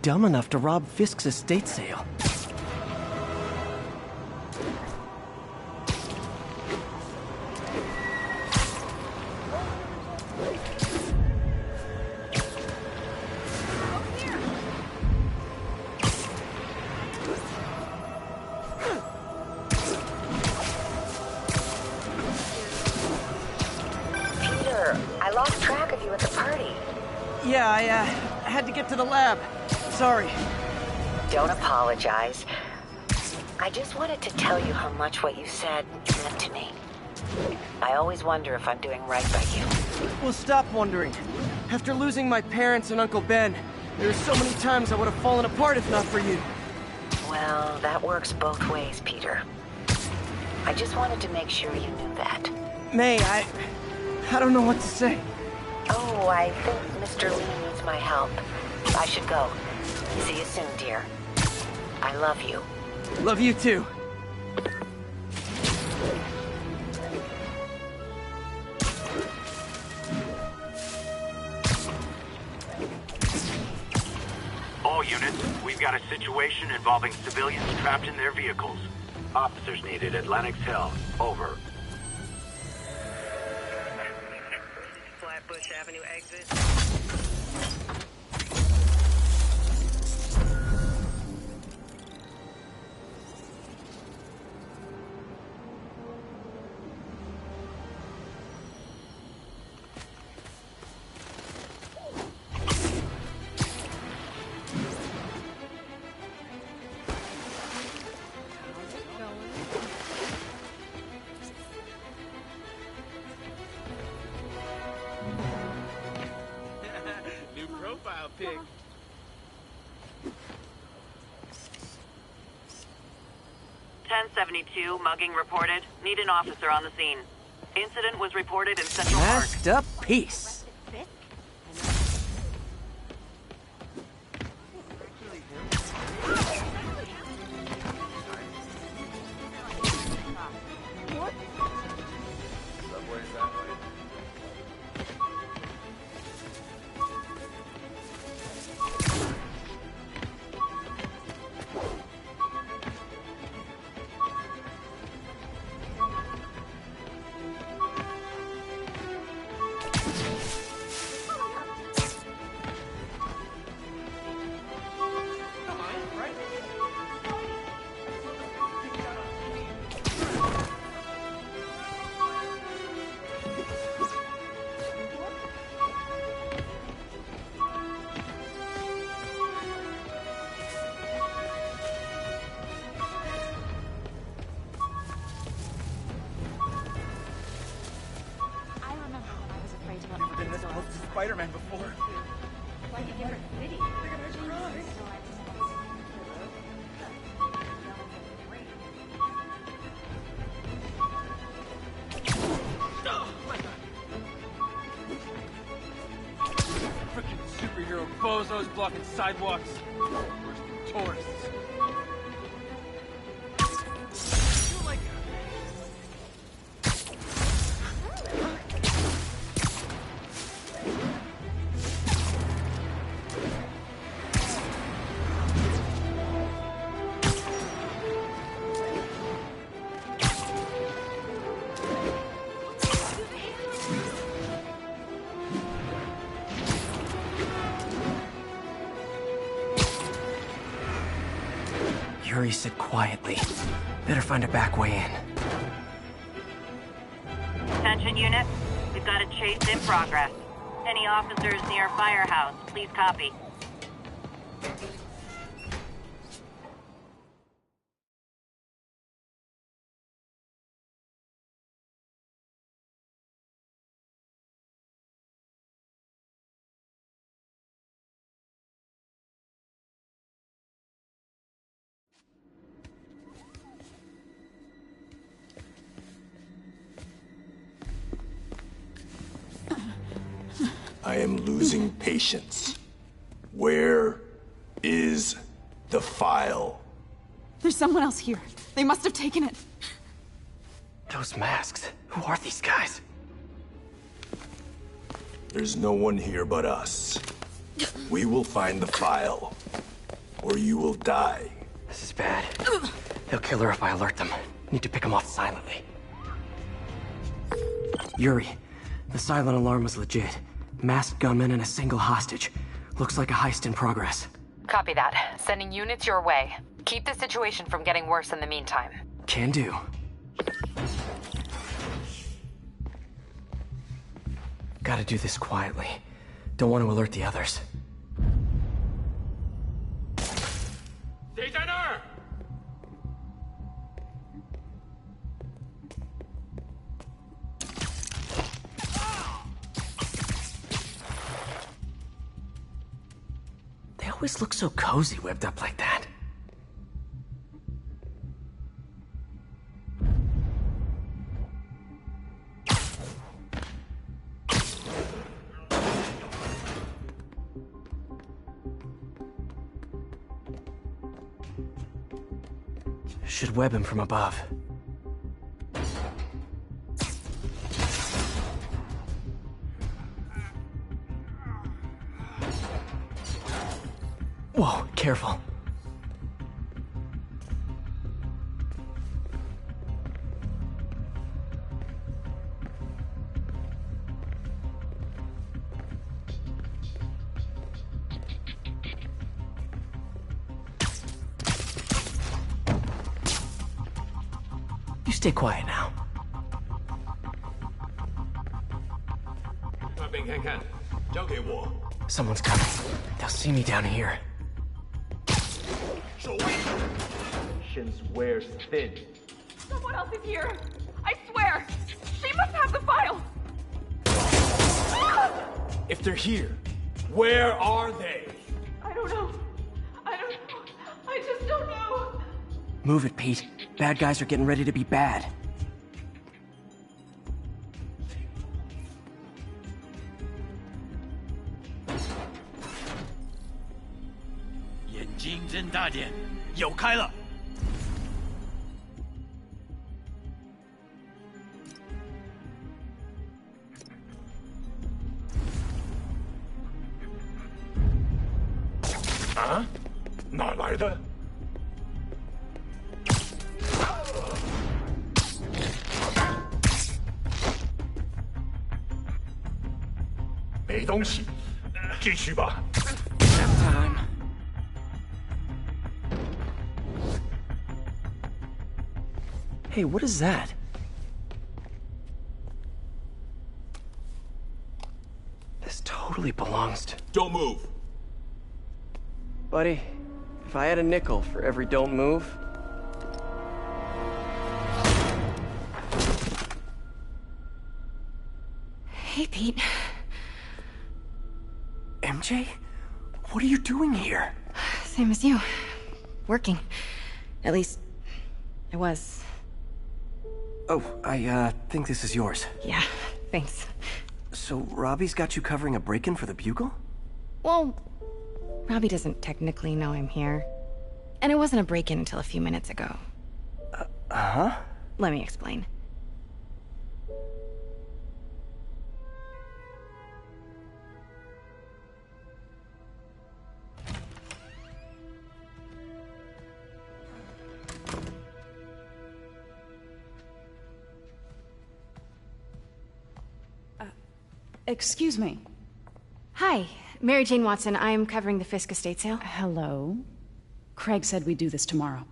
dumb enough to rob Fisk's estate sale? Yeah, I had to get to the lab. Sorry. Don't apologize. I just wanted to tell you how much what you said meant to me. I always wonder if I'm doing right by you. Well, stop wondering. After losing my parents and Uncle Ben, there's so many times I would have fallen apart if not for you. Well, that works both ways, Peter. I just wanted to make sure you knew that. May, I don't know what to say. Oh, I think Mr. Lee needs my help. I should go. See you soon, dear. I love you. Love you too. All units, we've got a situation involving civilians trapped in their vehicles. Officers needed at Lenox Hill. Over. Flatbush Avenue exit. New profile pic. .1072, mugging reported. Need an officer on the scene. Incident was reported in Central Park. Masked up peace. Spider-Man before. Like a different city. Freaking superhero bozos blocking sidewalks. Worse than tourists. Yuri said quietly. Better find a back way in. Attention unit, we've got a chase in progress. Any officers near Firehouse, please copy. I am losing patience. Where is the file? There's someone else here. They must have taken it. Those masks. Who are these guys? There's no one here but us. We will find the file. or you will die. This is bad. They'll kill her if I alert them. Need to pick them off silently. Yuri, the silent alarm was legit. Masked gunmen and a single hostage. Looks like a heist in progress. Copy that. Sending units your way. Keep the situation from getting worse in the meantime. Can do. Gotta do this quietly. Don't want to alert the others. They always look so cozy whipped up like that. Should web him from above. Whoa, careful. You stay quiet now. 那边看看，交给我。 Someone's coming. They'll see me down here. 守卫。 Patience wears thin. Someone else is here! I swear! She must have the file! If they're here, where are they? I don't know. I don't know. I just don't know. Move it, Pete. Bad guys are getting ready to be bad. 眼睛睁大点，有开了。啊？哪来的？没东西，继续吧。 Time. Hey, what is that? This totally belongs to... Don't move. Buddy, if I had a nickel for every don't move... Hey, Pete. MJ? What are you doing here? Same as you. Working. At least, I was. Oh, I think this is yours. Yeah, thanks. So Robbie's got you covering a break-in for the Bugle? Well, Robbie doesn't technically know I'm here. And it wasn't a break-in until a few minutes ago. Huh? Let me explain. Excuse me. Hi, Mary Jane Watson. I'm covering the Fisk estate sale. Hello. Craig said we'd do this tomorrow.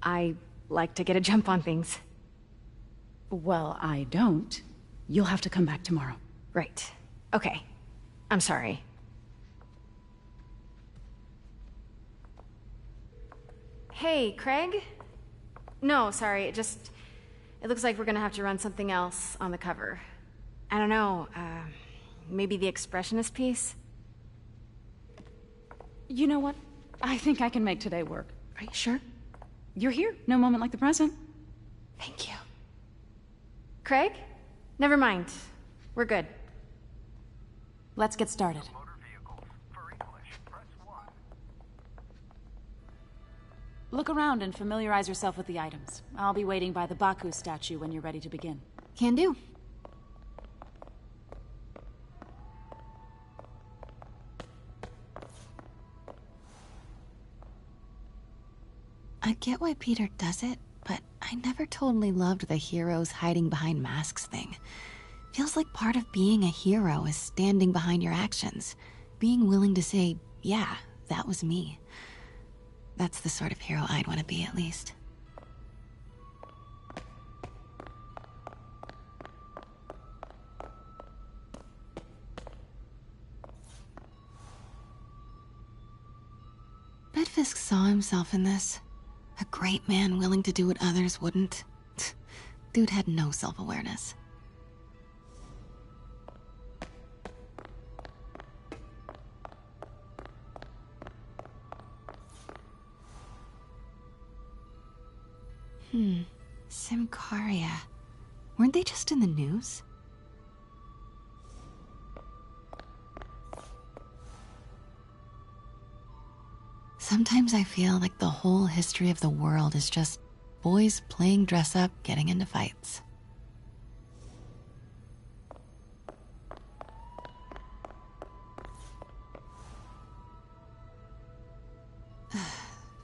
I like to get a jump on things. Well, I don't. You'll have to come back tomorrow. Right. Okay. I'm sorry. Hey, Craig? No, sorry, it looks like we're gonna have to run something else on the cover. I don't know, maybe the expressionist piece? You know what? I think I can make today work. Are you sure? You're here. No moment like the present. Thank you. Craig? Never mind. We're good. Let's get started. Look around and familiarize yourself with the items. I'll be waiting by the Baku statue when you're ready to begin. Can do. I get why Peter does it, but I never totally loved the heroes hiding behind masks thing. Feels like part of being a hero is standing behind your actions, being willing to say, yeah, that was me. That's the sort of hero I'd want to be, at least. Bet Fisk saw himself in this. A great man willing to do what others wouldn't. Dude had no self-awareness. Simcaria. Weren't they just in the news? Sometimes I feel like the whole history of the world is just boys playing dress-up, getting into fights.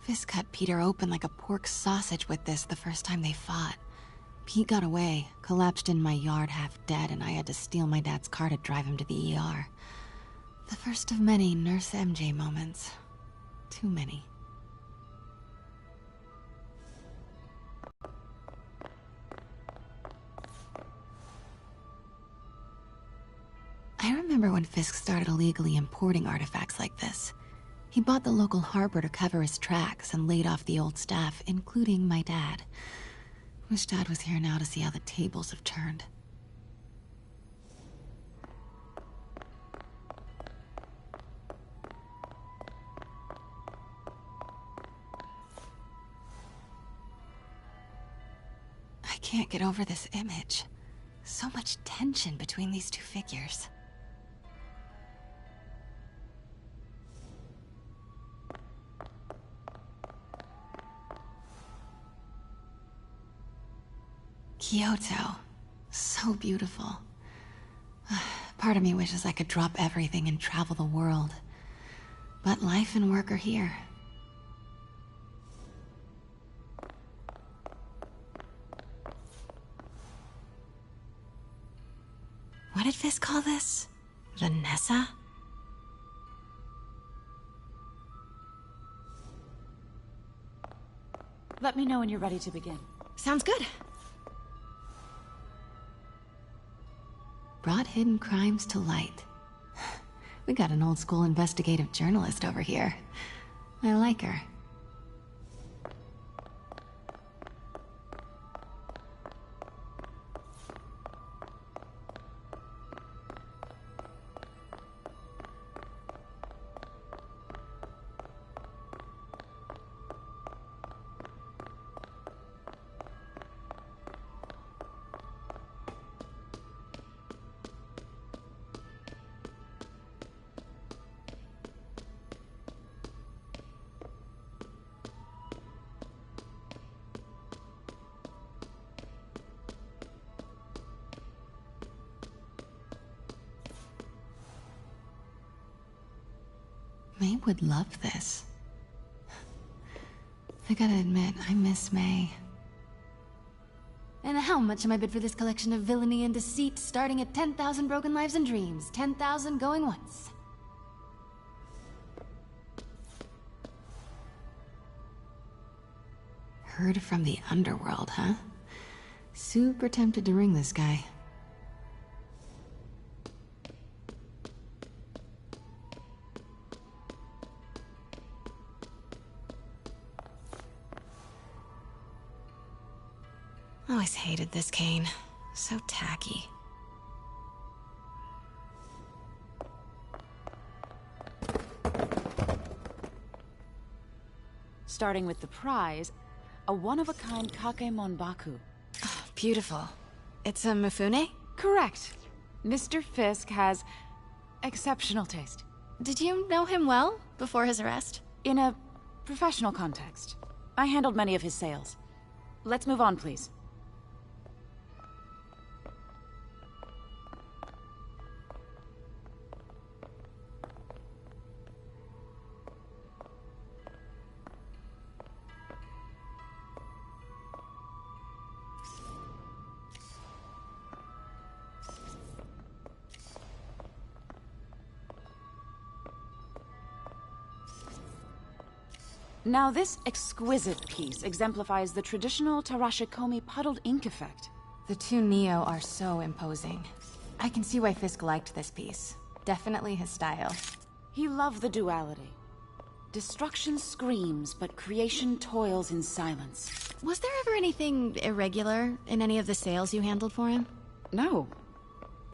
Fisk cut Peter open like a pork sausage with this the first time they fought. Pete got away, collapsed in my yard half dead, and I had to steal my dad's car to drive him to the ER. The first of many Nurse MJ moments. Too many. I remember when Fisk started illegally importing artifacts like this. He bought the local harbor to cover his tracks and laid off the old staff, including my dad. Wish Dad was here now to see how the tables have turned. I can't get over this image. So much tension between these two figures. Kyoto. So beautiful. Part of me wishes I could drop everything and travel the world. But life and work are here. What did Fisk call this? Vanessa? Let me know when you're ready to begin. Sounds good. Brought hidden crimes to light. We got an old school investigative journalist over here. I like her. May would love this. I gotta admit, I miss May. And how much am I bid for this collection of villainy and deceit, starting at 10,000 broken lives and dreams, 10,000 going once? Heard from the underworld, huh? Super tempted to ring this guy. Always hated this cane. So tacky. Starting with the prize, a one-of-a-kind Kakemon Baku. Oh, beautiful. It's a Mifune? Correct. Mr. Fisk has exceptional taste. Did you know him well before his arrest? In a professional context. I handled many of his sales. Let's move on, please. Now this exquisite piece exemplifies the traditional Tarashikomi puddled ink effect. The two Neo are so imposing. I can see why Fisk liked this piece. Definitely his style. He loved the duality. Destruction screams, but creation toils in silence. Was there ever anything irregular in any of the sales you handled for him? No.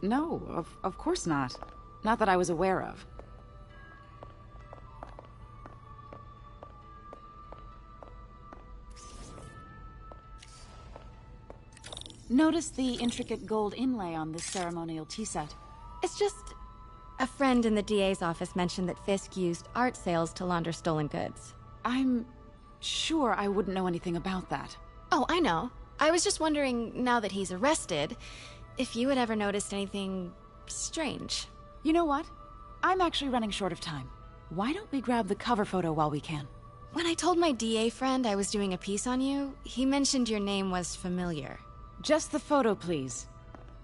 No, of course not. Not that I was aware of. Notice the intricate gold inlay on this ceremonial tea set. It's just... a friend in the DA's office mentioned that Fisk used art sales to launder stolen goods. I'm sure I wouldn't know anything about that. Oh, I know. I was just wondering, now that he's arrested, if you had ever noticed anything strange. You know what? I'm actually running short of time. Why don't we grab the cover photo while we can? When I told my DA friend I was doing a piece on you, he mentioned your name was familiar. Just the photo, please.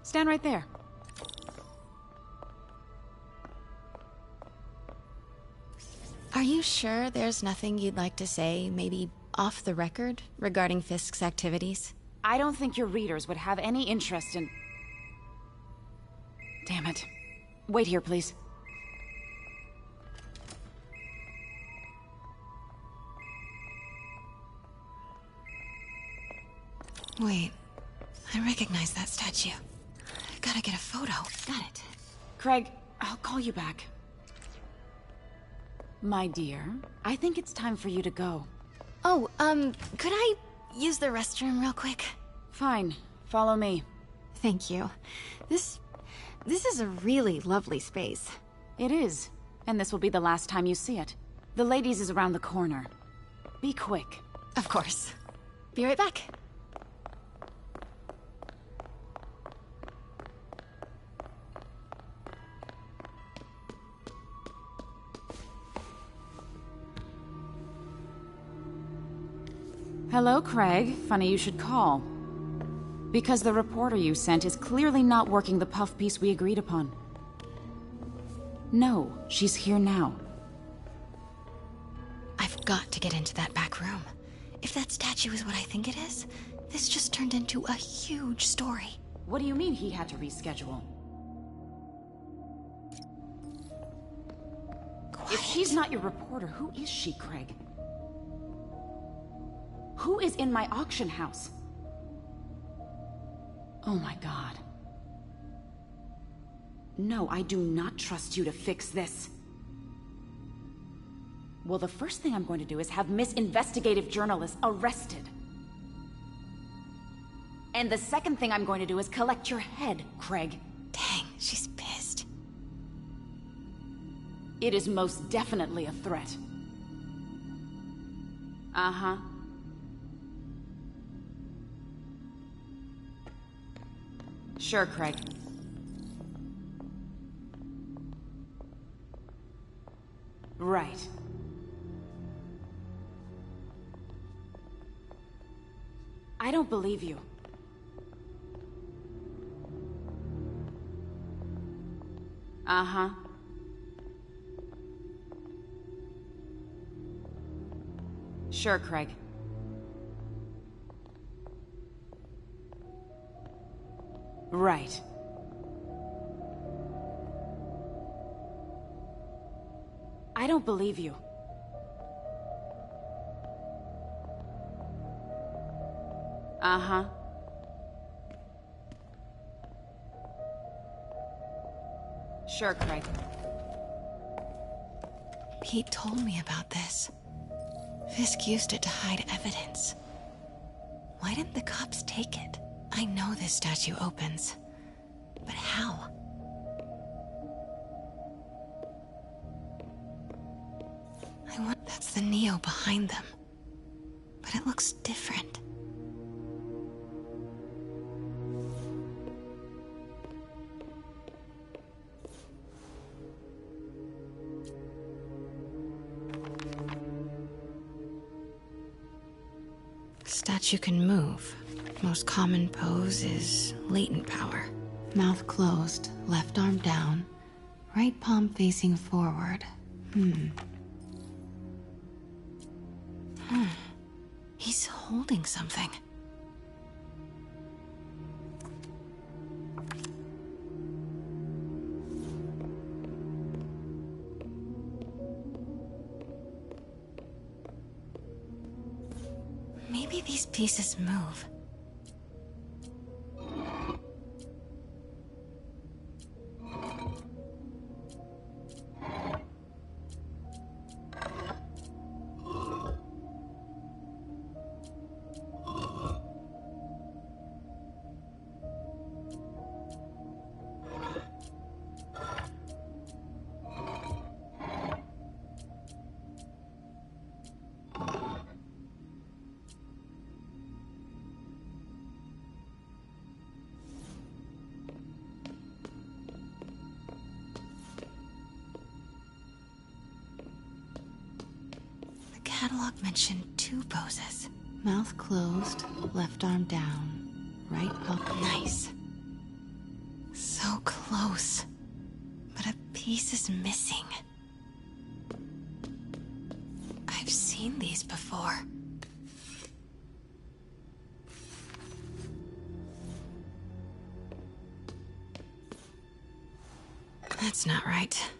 Stand right there. Are you sure there's nothing you'd like to say, maybe off the record, regarding Fisk's activities? I don't think your readers would have any interest in... Damn it. Wait here, please. Wait. I recognize that statue. Gotta get a photo. Got it. Craig, I'll call you back. My dear, I think it's time for you to go. Oh, could I use the restroom real quick? Fine. Follow me. Thank you. This is a really lovely space. It is. And this will be the last time you see it. The ladies is around the corner. Be quick. Of course. Be right back. Hello, Craig. Funny you should call. Because the reporter you sent is clearly not working the puff piece we agreed upon. No, she's here now. I've got to get into that back room. If that statue is what I think it is, this just turned into a huge story. What do you mean he had to reschedule? Quiet. If she's not your reporter, who is she, Craig? Who is in my auction house? Oh my god. No, I do not trust you to fix this. Well, the first thing I'm going to do is have Miss Investigative Journalist arrested. And the second thing I'm going to do is collect your head, Craig. Dang, she's pissed. It is most definitely a threat. Uh-huh. Sure, Craig. Right. I don't believe you. Uh-huh. Sure, Craig. Right. I don't believe you. Uh-huh. Sure, Craig. Pete told me about this. Fisk used it to hide evidence. Why didn't the cops take it? I know this statue opens, but how? I want... That's the Neo behind them, but it looks different. Statue can move. Most common pose is latent power. Mouth closed, left arm down, right palm facing forward. He's holding something. Maybe these pieces move. The catalog mentioned 2 poses. Mouth closed, left arm down, right palm. Nice. So close. But a piece is missing. I've seen these before. That's not right.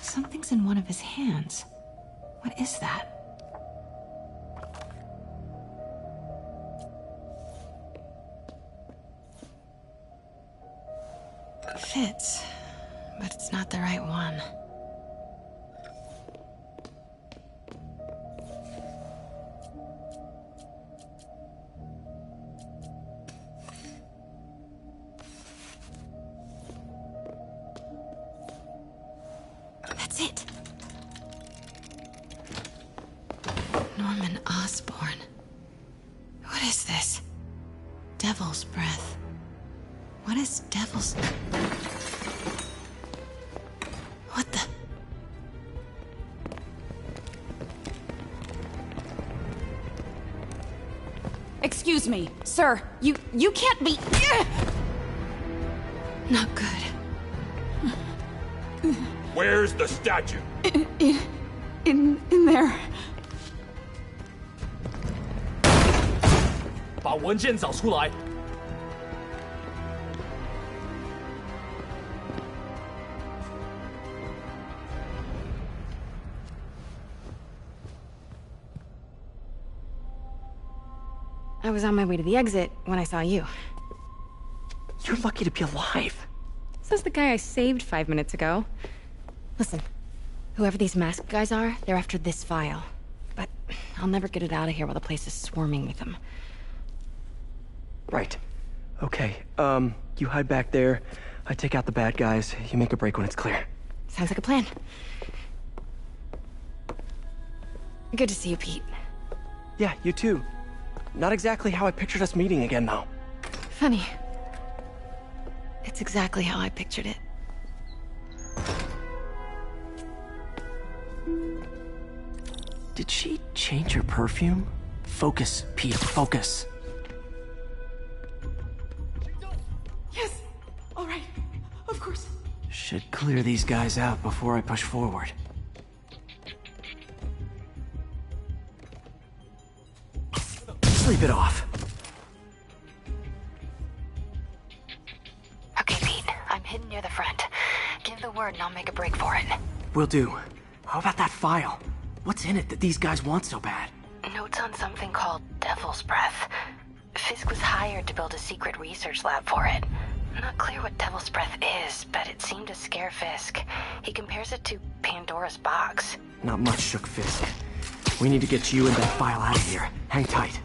Something's in one of his hands. What is that? Fits, but it's not the right one. That's it. Norman Osborn. What is this? Devil's breath. What is devil's... What the... Excuse me, sir. You can't be... Not good. Where's the statue? In there. 把文件找出来。 I was on my way to the exit when I saw you. You're lucky to be alive. Says the guy I saved 5 minutes ago. Listen, whoever these masked guys are, they're after this file. But I'll never get it out of here while the place is swarming with them. Right. Okay, you hide back there. I take out the bad guys. You make a break when it's clear. Sounds like a plan. Good to see you, Pete. Yeah, you too. Not exactly how I pictured us meeting again, though. Funny. It's exactly how I pictured it. Did she change her perfume? Focus, Pete, focus. Yes. All right. Of course. Should clear these guys out before I push forward. Sleep it off. Okay, Pete. I'm hidden near the front. Give the word and I'll make a break for it. Will do. How about that file? What's in it that these guys want so bad? Notes on something called Devil's Breath. Fisk was hired to build a secret research lab for it. Not clear what Devil's Breath is, but it seemed to scare Fisk. He compares it to Pandora's box. Not much shook Fisk. We need to get you and that file out of here. Hang tight.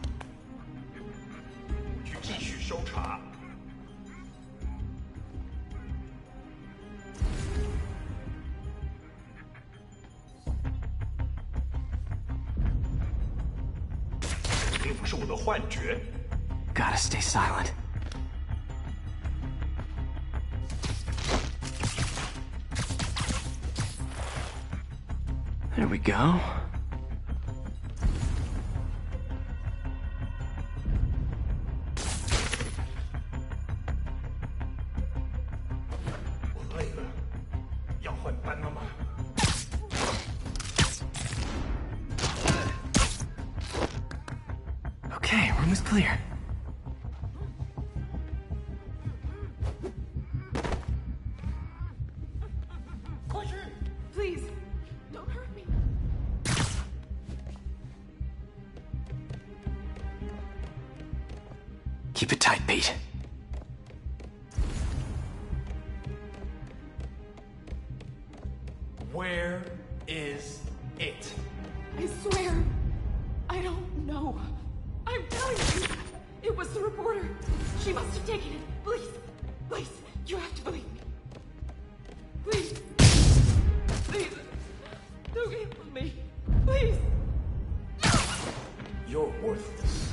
去继续搜查。 并不是我的幻觉。 Gotta stay silent. There we go. Okay, room is clear. Please, don't hurt me. Keep it tight, Pete. Where is it? I swear, I don't know. I'm telling you, it was the reporter. She must have taken it. Please, please, you have to believe me. Please, please, don't get from me. Please. You're worthless.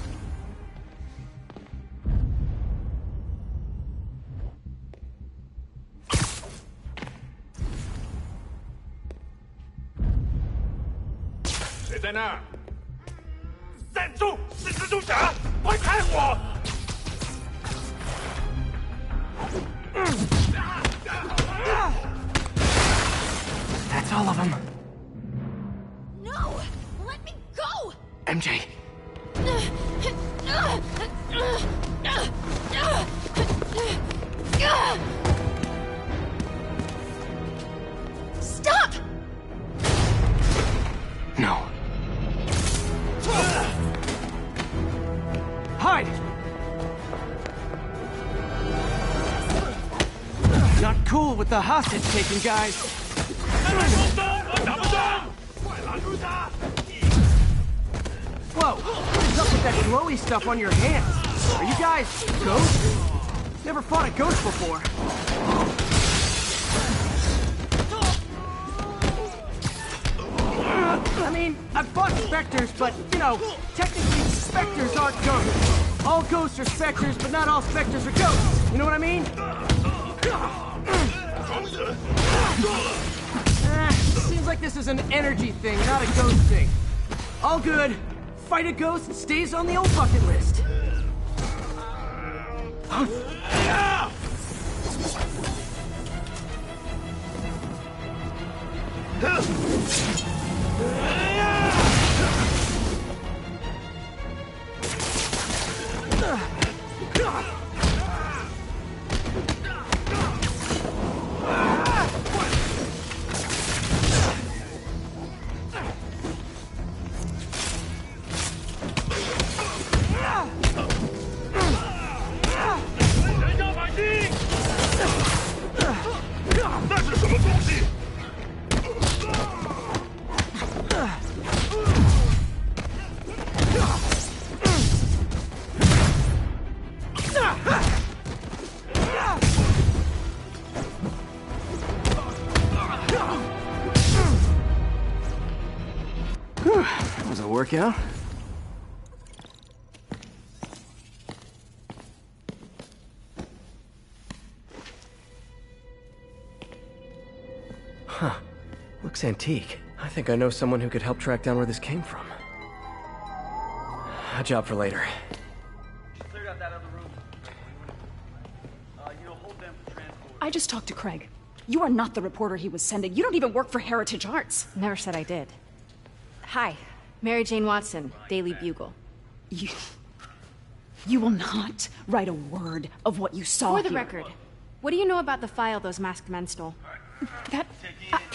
谁在那儿？站住！是蜘蛛侠！快看我！ That's all of them. No! Let me go! MJ. Stop! No. Hide! Not cool with the hostage taking, guys. Whoa! What's up with that glowy stuff on your hands? Are you guys ghosts? Never fought a ghost before. I mean, I've fought specters, but, you know, technically specters aren't ghosts. All ghosts are specters, but not all specters are ghosts. You know what I mean? Seems like this is an energy thing, not a ghost thing. All good. Fight a ghost stays on the old bucket list. That was a workout. Huh. Looks antique. I think I know someone who could help track down where this came from. A job for later. Cleared out that other room. Hold them for transport. I just talked to Craig. You are not the reporter he was sending. You don't even work for Heritage Arts. Never said I did. Hi, Mary Jane Watson, Daily Bugle. You will not write a word of what you saw For the here. record, what do you know about the file those masked men stole?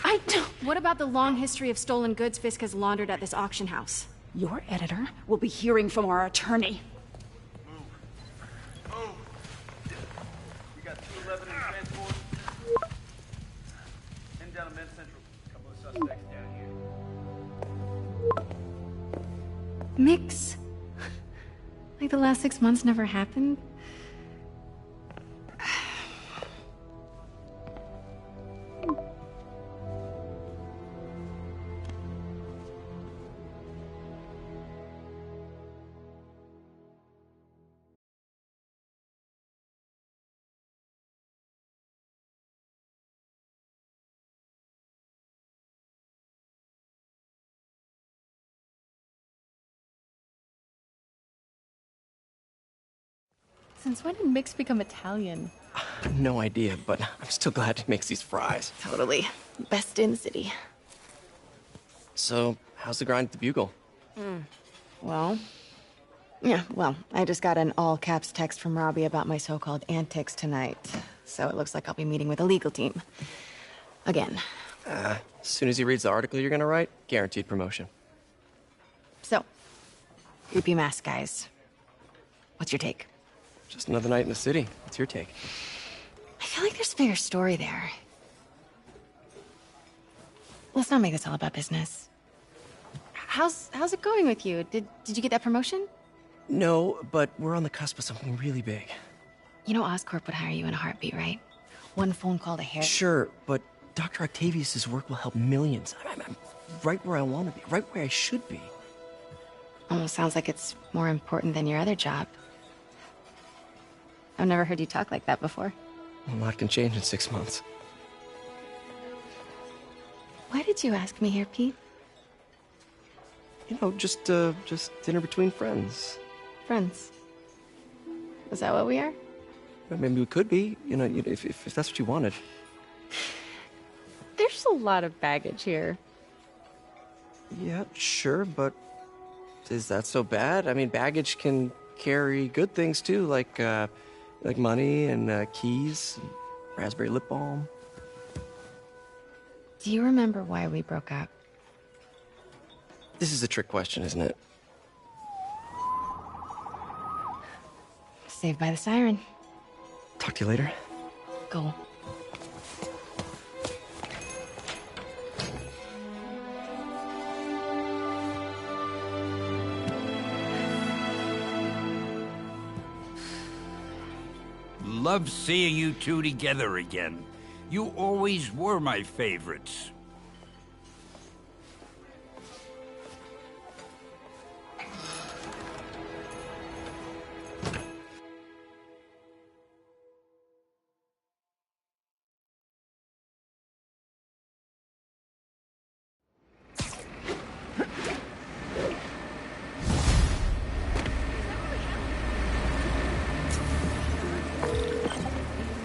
I don't... What about the long history of stolen goods Fisk has laundered at this auction house? Your editor will be hearing from our attorney. We got 211 in transport. Heading down to Med Central. A couple of suspects down here. Mix? Like the last 6 months never happened? Since when did Mix become Italian? No idea, but I'm still glad he makes these fries. Totally. Best in the city. So, how's the grind at the Bugle? Well, I just got an all-caps text from Robbie about my so-called antics tonight. So it looks like I'll be meeting with a legal team. Again. As soon as he reads the article you're gonna write, guaranteed promotion. So, creepy mask guys. What's your take? Just another night in the city. What's your take? I feel like there's a bigger story there. Let's not make this all about business. How's it going with you? Did you get that promotion? No, but we're on the cusp of something really big. You know Oscorp would hire you in a heartbeat, right? One phone call to Harry. Sure, but Dr. Octavius's work will help millions. I'm right where I want to be, right where I should be. Almost sounds like it's more important than your other job. I've never heard you talk like that before. A lot can change in 6 months. Why did you ask me here, Pete? You know, just dinner between friends. Friends. Is that what we are? Maybe we could be, you know, if that's what you wanted. There's a lot of baggage here. Yeah, sure, but is that so bad? I mean, baggage can carry good things too, like money and keys, and raspberry lip balm. Do you remember why we broke up? This is a trick question, isn't it? Saved by the siren. Talk to you later. Go. Love seeing you two together again. You always were my favorites.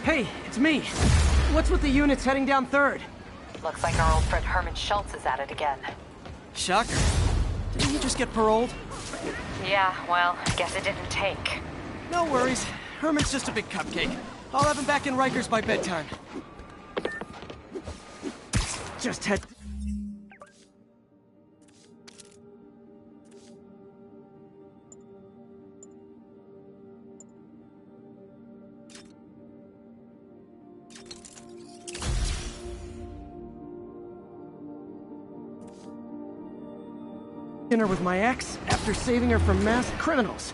Hey, it's me. What's with the units heading down 3rd? Looks like our old friend Herman Schultz is at it again. Shocker. Didn't he just get paroled? Yeah, well, guess it didn't take. No worries. Herman's just a big cupcake. I'll have him back in Rikers by bedtime. Just head... dinner with my ex after saving her from masked criminals.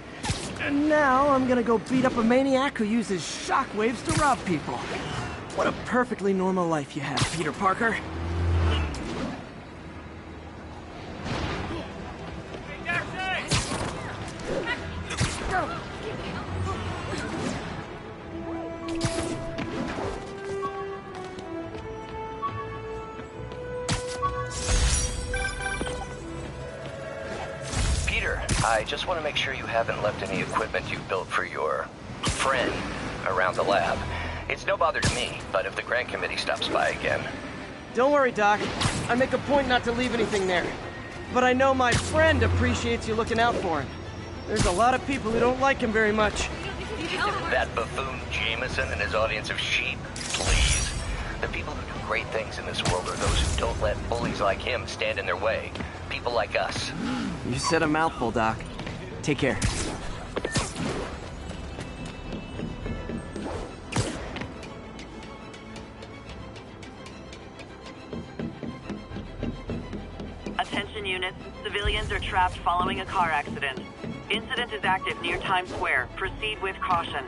And now I'm gonna go beat up a maniac who uses shockwaves to rob people. What a perfectly normal life you have, Peter Parker. I just want to make sure you haven't left any equipment you've built for your friend around the lab. It's no bother to me, but if the grant committee stops by again... Don't worry, Doc. I make a point not to leave anything there. But I know my friend appreciates you looking out for him. There's a lot of people who don't like him very much. That buffoon Jameson and his audience of sheep? Please. The people who do great things in this world are those who don't let bullies like him stand in their way. People like us. You said a mouthful, Doc. Take care. Attention units. Civilians are trapped following a car accident. Incident is active near Times Square. Proceed with caution.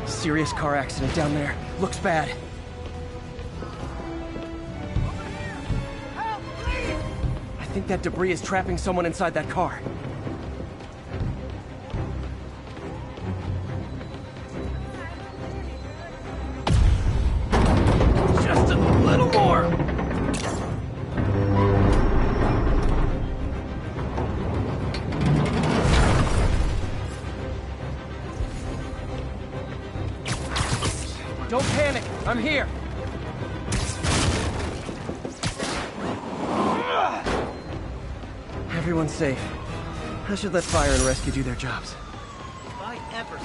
Serious car accident down there. Looks bad. I think that debris is trapping someone inside that car. Everyone's safe. I should let fire and rescue do their jobs. If I ever...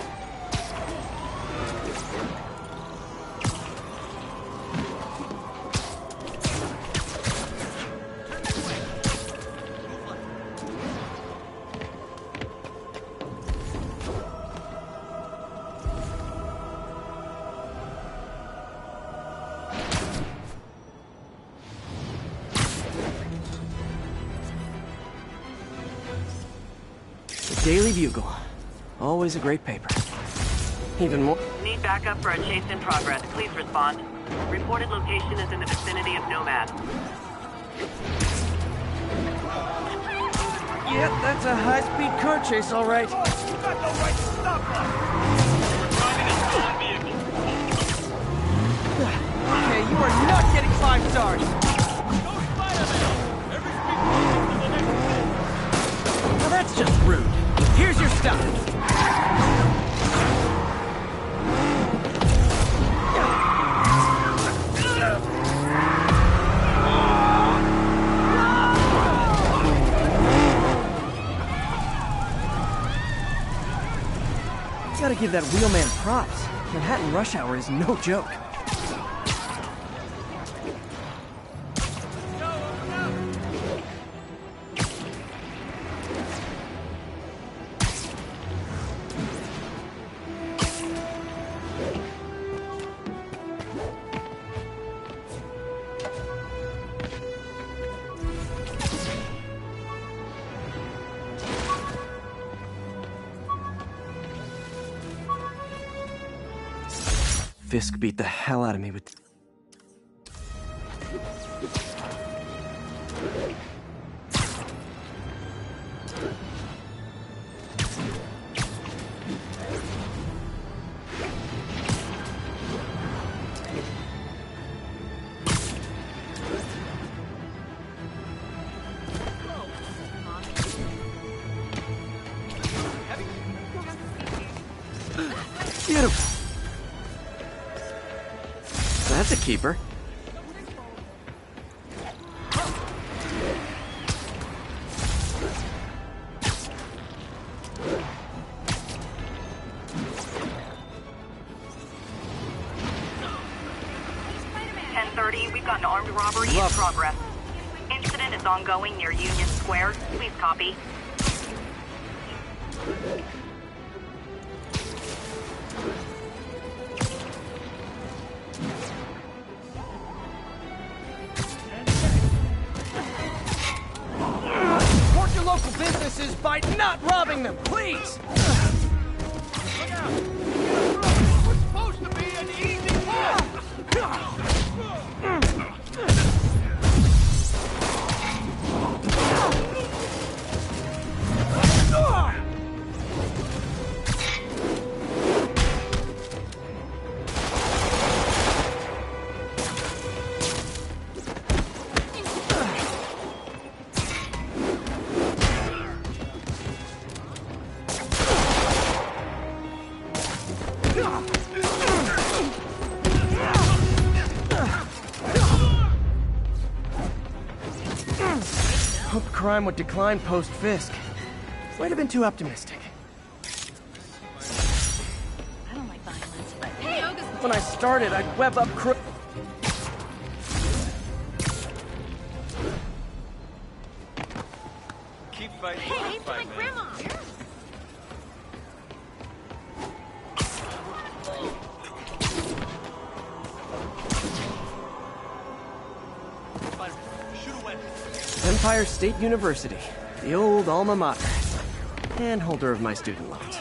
Daily Bugle. Always a great paper. Even more... Need backup for a chase in progress. Please respond. Reported location is in the vicinity of Nomad. Yep, that's a high-speed car chase, all right. You got no right to stop us! We're driving a stolen vehicle. Okay, you are not getting 5 stars. Go Spider-Man! Every speed bump is the next thing. Now that's just rude. Here's your stuff. Gotta give that wheelman props. Manhattan rush hour is no joke. Fisk beat the hell out of me with... Beautiful. That's a keeper. We've got an armed robbery in progress. Incident is ongoing near Union Square. Please copy. Support your local businesses by not robbing them, please! Look out! We're supposed to be an easy fall! Hope crime would decline post-Fisk. Might have been too optimistic. I don't like violence, but When I started, I'd web up Keep fighting. hey, aim for my grandma. Empire State University, the old alma mater, and holder of my student loans.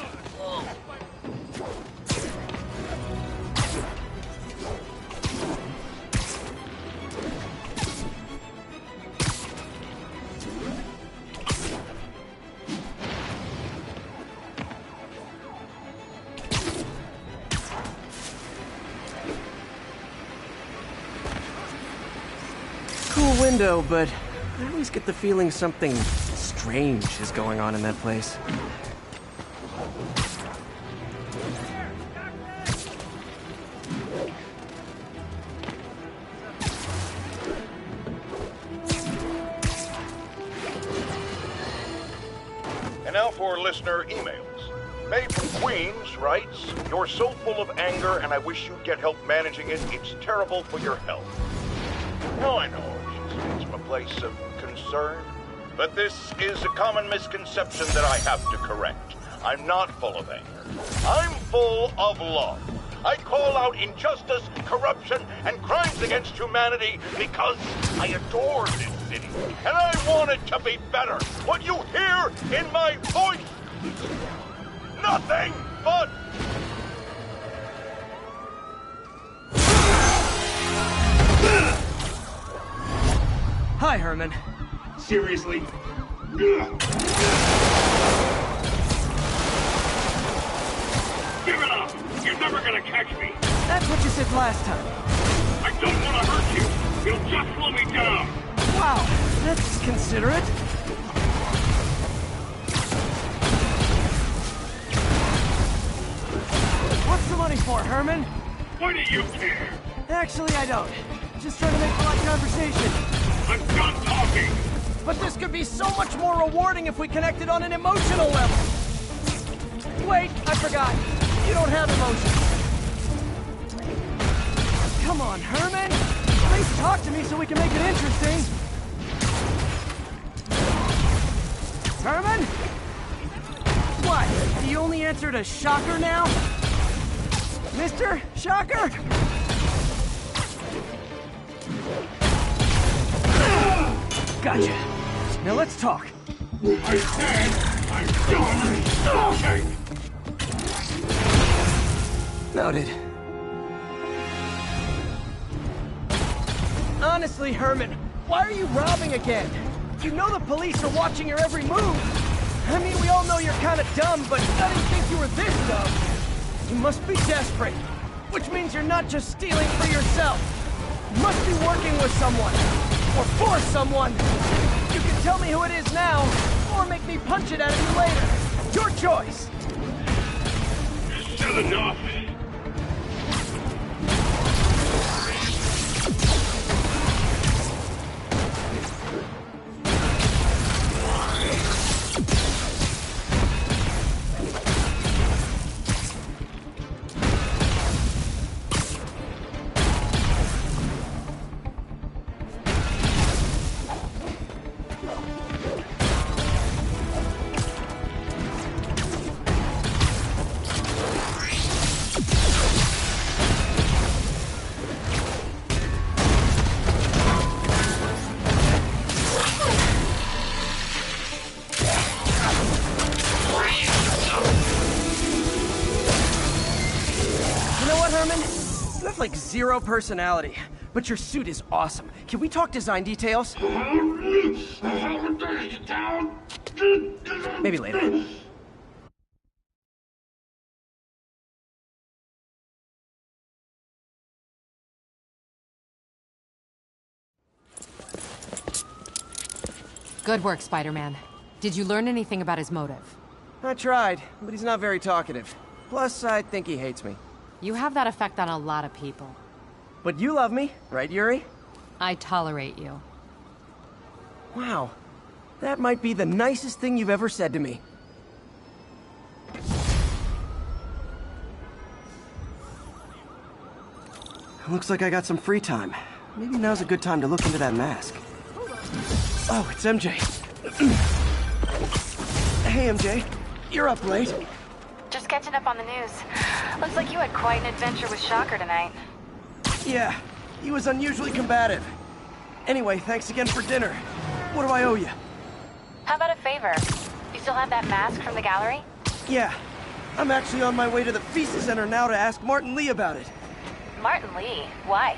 Cool window, but I always get the feeling something strange is going on in that place. now for listener emails. May from Queens writes, "You're so full of anger and I wish you'd get help managing it. It's terrible for your health." Now I know she speaks from a place of concern, but this is a common misconception that I have to correct. I'm not full of anger. I'm full of love. I call out injustice, corruption, and crimes against humanity because I adore this city, and I want it to be better. What you hear in my voice is nothing but... Hi, Herman. Seriously? Give it up! You're never gonna catch me! That's what you said last time. I don't want to hurt you! It'll just slow me down! Wow, that's considerate. What's the money for, Herman? Why do you care? Actually, I don't. Just trying to make polite conversation. I'm done talking! But this could be so much more rewarding if we connected on an emotional level. Wait, I forgot. You don't have emotions. Come on, Herman. At least talk to me so we can make it interesting. Herman? What? Do you only answer to Shocker now? Mr. Shocker? Gotcha. Now let's talk. I said I'm done talking! Noted. Honestly, Herman, why are you robbing again? You know the police are watching your every move. I mean, we all know you're kind of dumb, but I didn't think you were this dumb. You must be desperate, which means you're not just stealing for yourself. You must be working with someone, or for someone. You can tell me who it is now, or make me punch it out of you later. Your choice. Still enough. Like zero personality, but your suit is awesome. Can we talk design details? Maybe later. Good work, Spider-Man. Did you learn anything about his motive? I tried, but he's not very talkative. Plus, I think he hates me. You have that effect on a lot of people. But you love me, right, Yuri? I tolerate you. Wow. That might be the nicest thing you've ever said to me. Looks like I got some free time. Maybe now's a good time to look into that mask. Oh, it's MJ. Hey, MJ. You're up late. Just catching up on the news. Looks like you had quite an adventure with Shocker tonight. Yeah, he was unusually combative. Anyway, thanks again for dinner. What do I owe you? How about a favor? You still have that mask from the gallery? Yeah. I'm actually on my way to the Feast Center now to ask Martin Lee about it. Martin Lee? Why?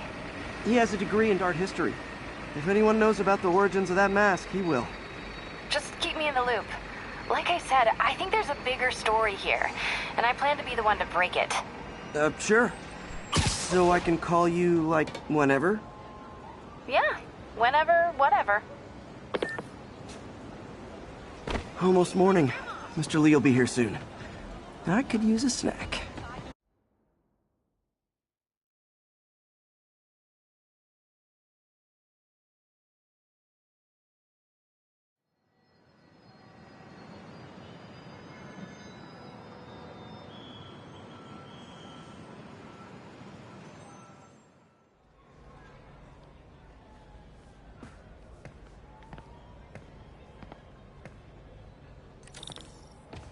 He has a degree in art history. If anyone knows about the origins of that mask, he will. Just keep me in the loop. Like I said, I think there's a bigger story here, and I plan to be the one to break it. Sure. So I can call you, like, whenever? Yeah, whenever, whatever. Almost morning. Mr. Lee will be here soon. I could use a snack.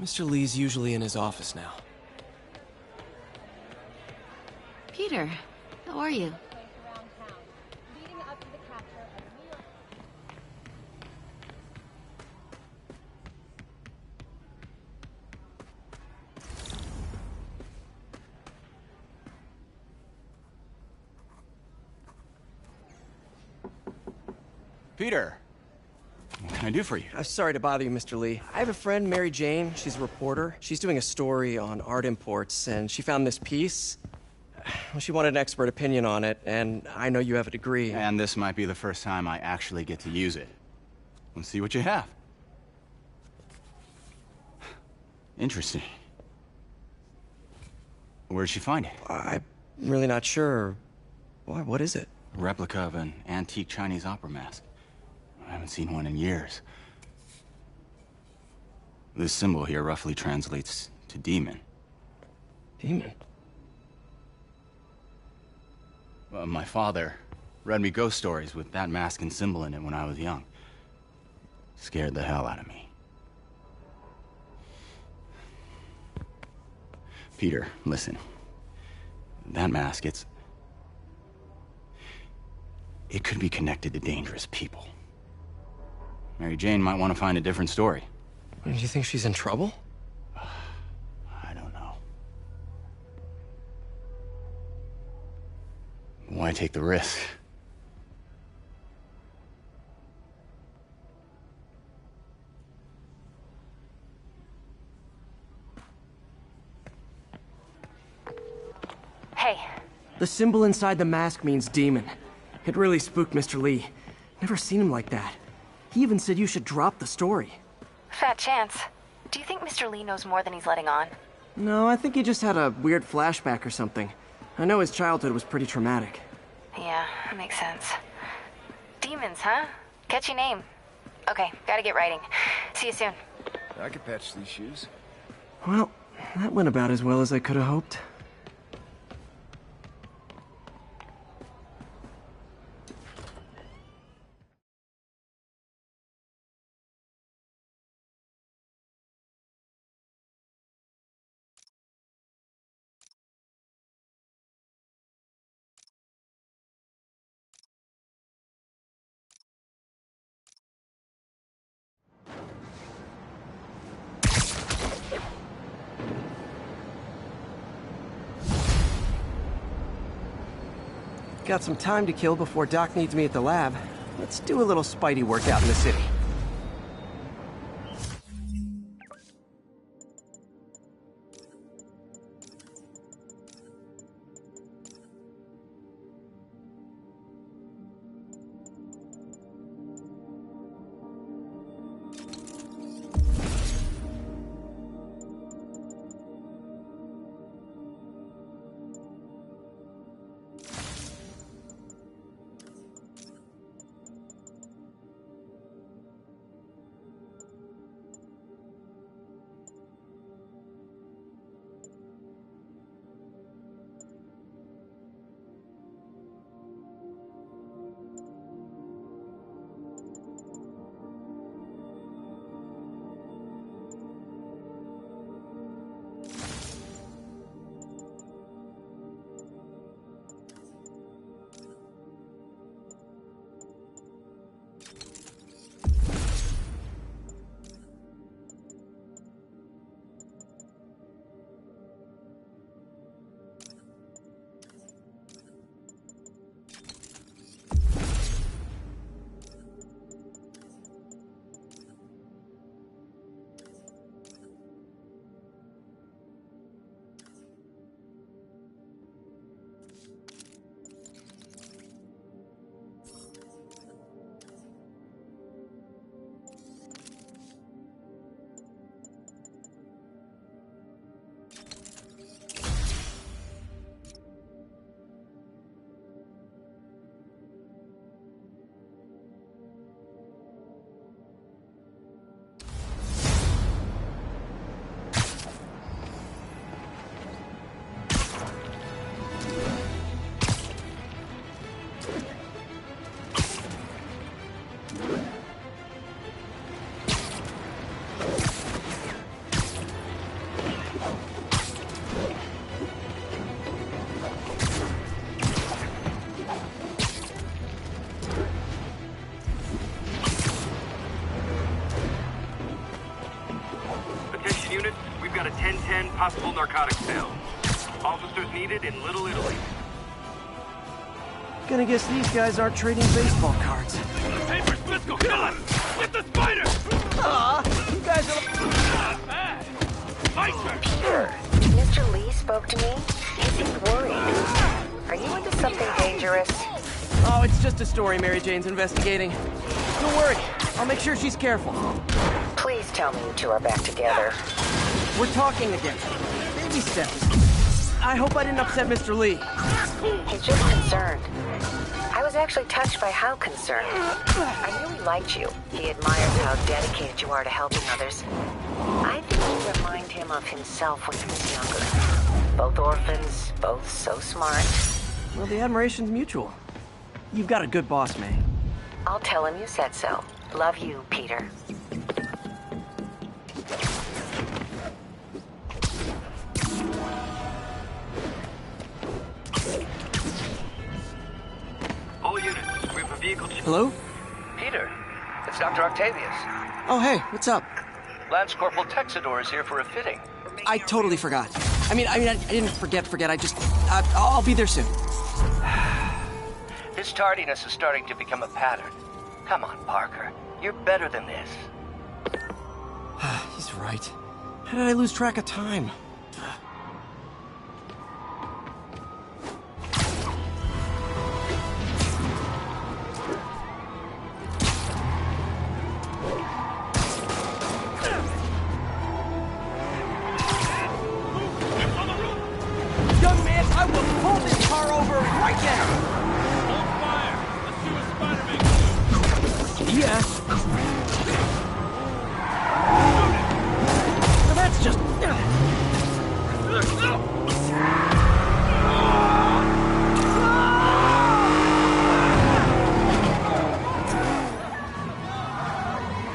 Mr. Lee's usually in his office now. Peter, how are you? Peter, what can I do for you? Sorry to bother you, Mr. Lee. I have a friend, Mary Jane. She's a reporter. She's doing a story on art imports, and she found this piece. Well, she wanted an expert opinion on it, and I know you have a degree. And this might be the first time I actually get to use it. Let's see what you have. Interesting. Where'd she find it? I'm really not sure. What is it? A replica of an antique Chinese opera mask. I haven't seen one in years. This symbol here roughly translates to demon. Demon? My father read me ghost stories with that mask and symbol in it when I was young. Scared the hell out of me. Peter, listen. That mask, it could be connected to dangerous people. Mary Jane might want to find a different story. Do you think she's in trouble? I don't know. Why take the risk? Hey. The symbol inside the mask means demon. It really spooked Mr. Lee. Never seen him like that. He even said you should drop the story. Fat chance. Do you think Mr. Lee knows more than he's letting on? No, I think he just had a weird flashback or something. I know his childhood was pretty traumatic. Yeah, that makes sense. Demons, huh? Catchy name. Okay, gotta get writing. See you soon. I could patch these shoes. Well, that went about as well as I could have hoped. Got some time to kill before Doc needs me at the lab. Let's do a little Spidey workout in the city. possible narcotic sales. Officers needed in Little Italy. Gonna guess these guys aren't trading baseball cards. The paper's physical! Kill him! Get the spider! Aw, you guys are... Peter, Mr. Lee spoke to me. He seemed worried. Are you into something dangerous? Oh, it's just a story Mary Jane's investigating. Don't worry, I'll make sure she's careful. Please tell me you two are back together. We're talking again. Baby steps. I hope I didn't upset Mr. Lee. He's just concerned. I was actually touched by how concerned. I knew he liked you. He admires how dedicated you are to helping others. I think you remind him of himself when he was younger. Both orphans, both so smart. Well, the admiration's mutual. You've got a good boss, May. I'll tell him you said so. Love you, Peter. All units, we have a vehicle... Hello? Peter, it's Dr. Octavius. Oh, hey, what's up? Lance Corporal Texador is here for a fitting. I totally forgot. I didn't forget. I just... I'll be there soon. His tardiness is starting to become a pattern. Come on, Parker. You're better than this. He's right. How did I lose track of time? Young man, I will pull this car over right now! Hold fire! Let's see what Spider-Man can do! Yeah. Now that's just...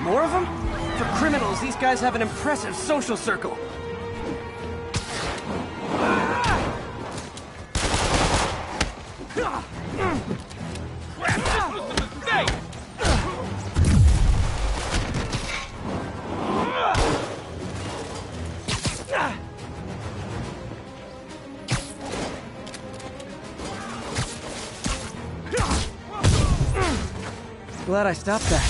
More of them? For criminals, these guys have an impressive social circle. Crap, this was a mistake! Glad I stopped that.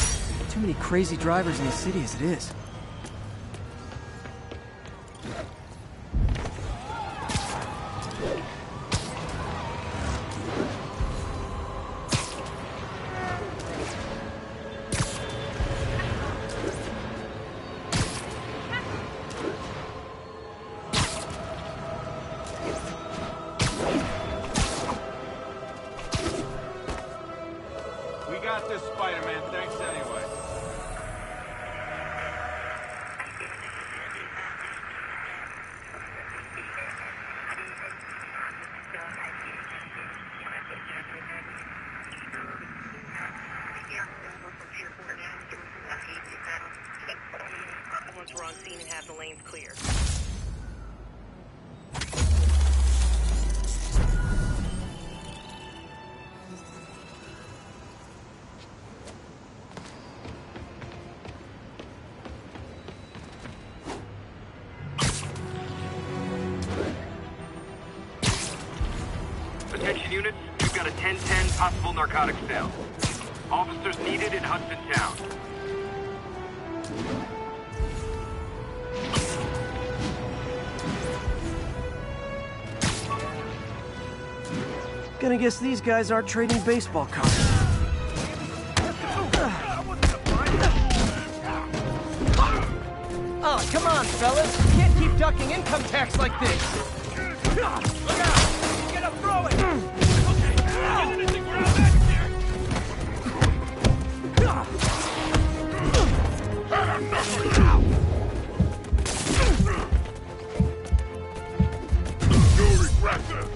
Too many crazy drivers in the city as it is. We got this, Spider-Man. Thanks anyway. Once we're on scene and have the lanes clear. Attention units, we've got a 10-10 possible narcotic sale. Officers needed in Hudson Town. Gonna guess these guys aren't trading baseball cards. Oh, come on, fellas. You can't keep ducking income tax like this. Look out! Get up, throw it! Okay, get anything around back here! You regret this!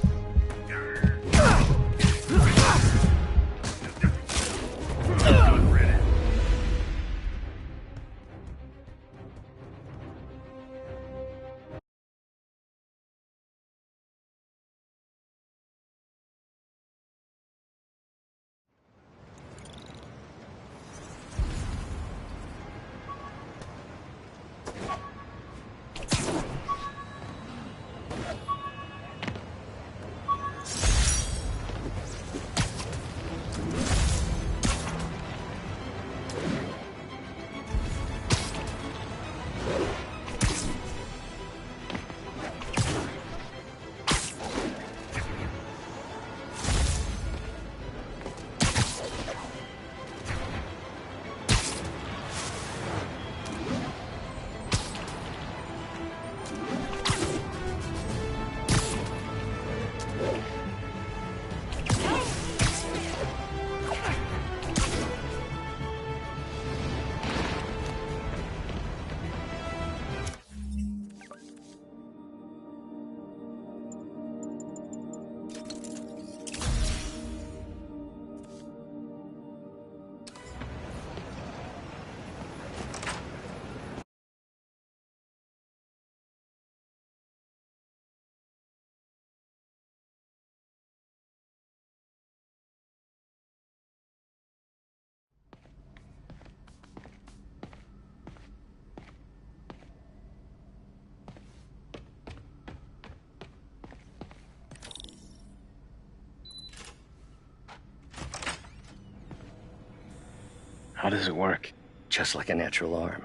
How does it work? Just like a natural arm.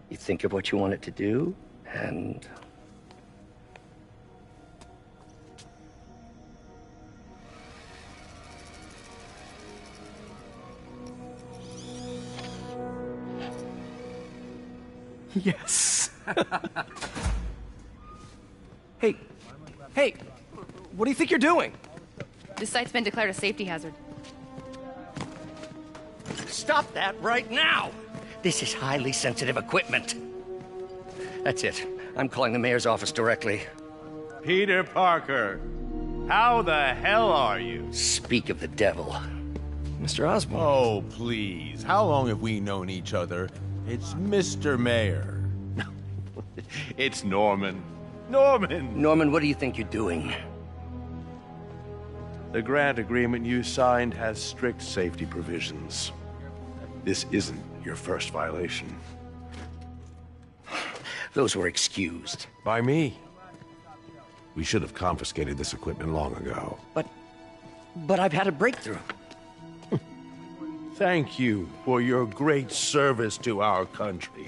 You think of what you want it to do, and... Yes. Hey, hey, what do you think you're doing? This site's been declared a safety hazard. Stop that right now! This is highly sensitive equipment. That's it. I'm calling the mayor's office directly. Peter Parker, how the hell are you? Speak of the devil. Mr. Osborn. Oh, please. How long have we known each other? It's Mr. Mayor. It's Norman. Norman! Norman, what do you think you're doing? The grant agreement you signed has strict safety provisions. This isn't your first violation. Those were excused. By me. We should have confiscated this equipment long ago. But I've had a breakthrough. Thank you for your great service to our country.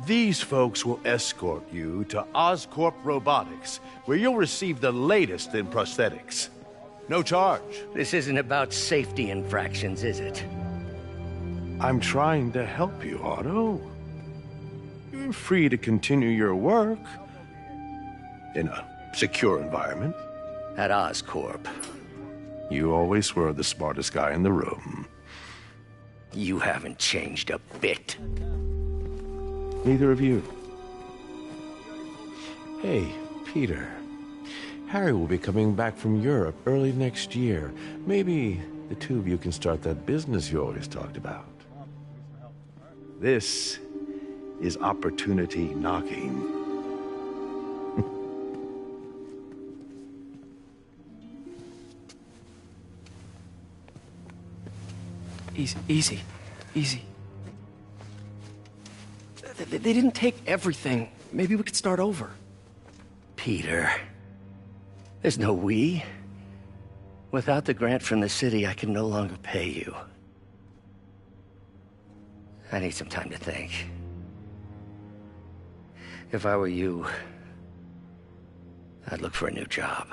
These folks will escort you to Oscorp Robotics, where you'll receive the latest in prosthetics. No charge. This isn't about safety infractions, is it? I'm trying to help you, Otto. You're free to continue your work in a secure environment. At Oscorp. You always were the smartest guy in the room. You haven't changed a bit. Neither of you. Hey, Peter. Harry will be coming back from Europe early next year. Maybe the two of you can start that business you always talked about. This is opportunity knocking. Easy. They didn't take everything. Maybe we could start over. Peter, there's no we. Without the grant from the city, I can no longer pay you. I need some time to think. If I were you, I'd look for a new job.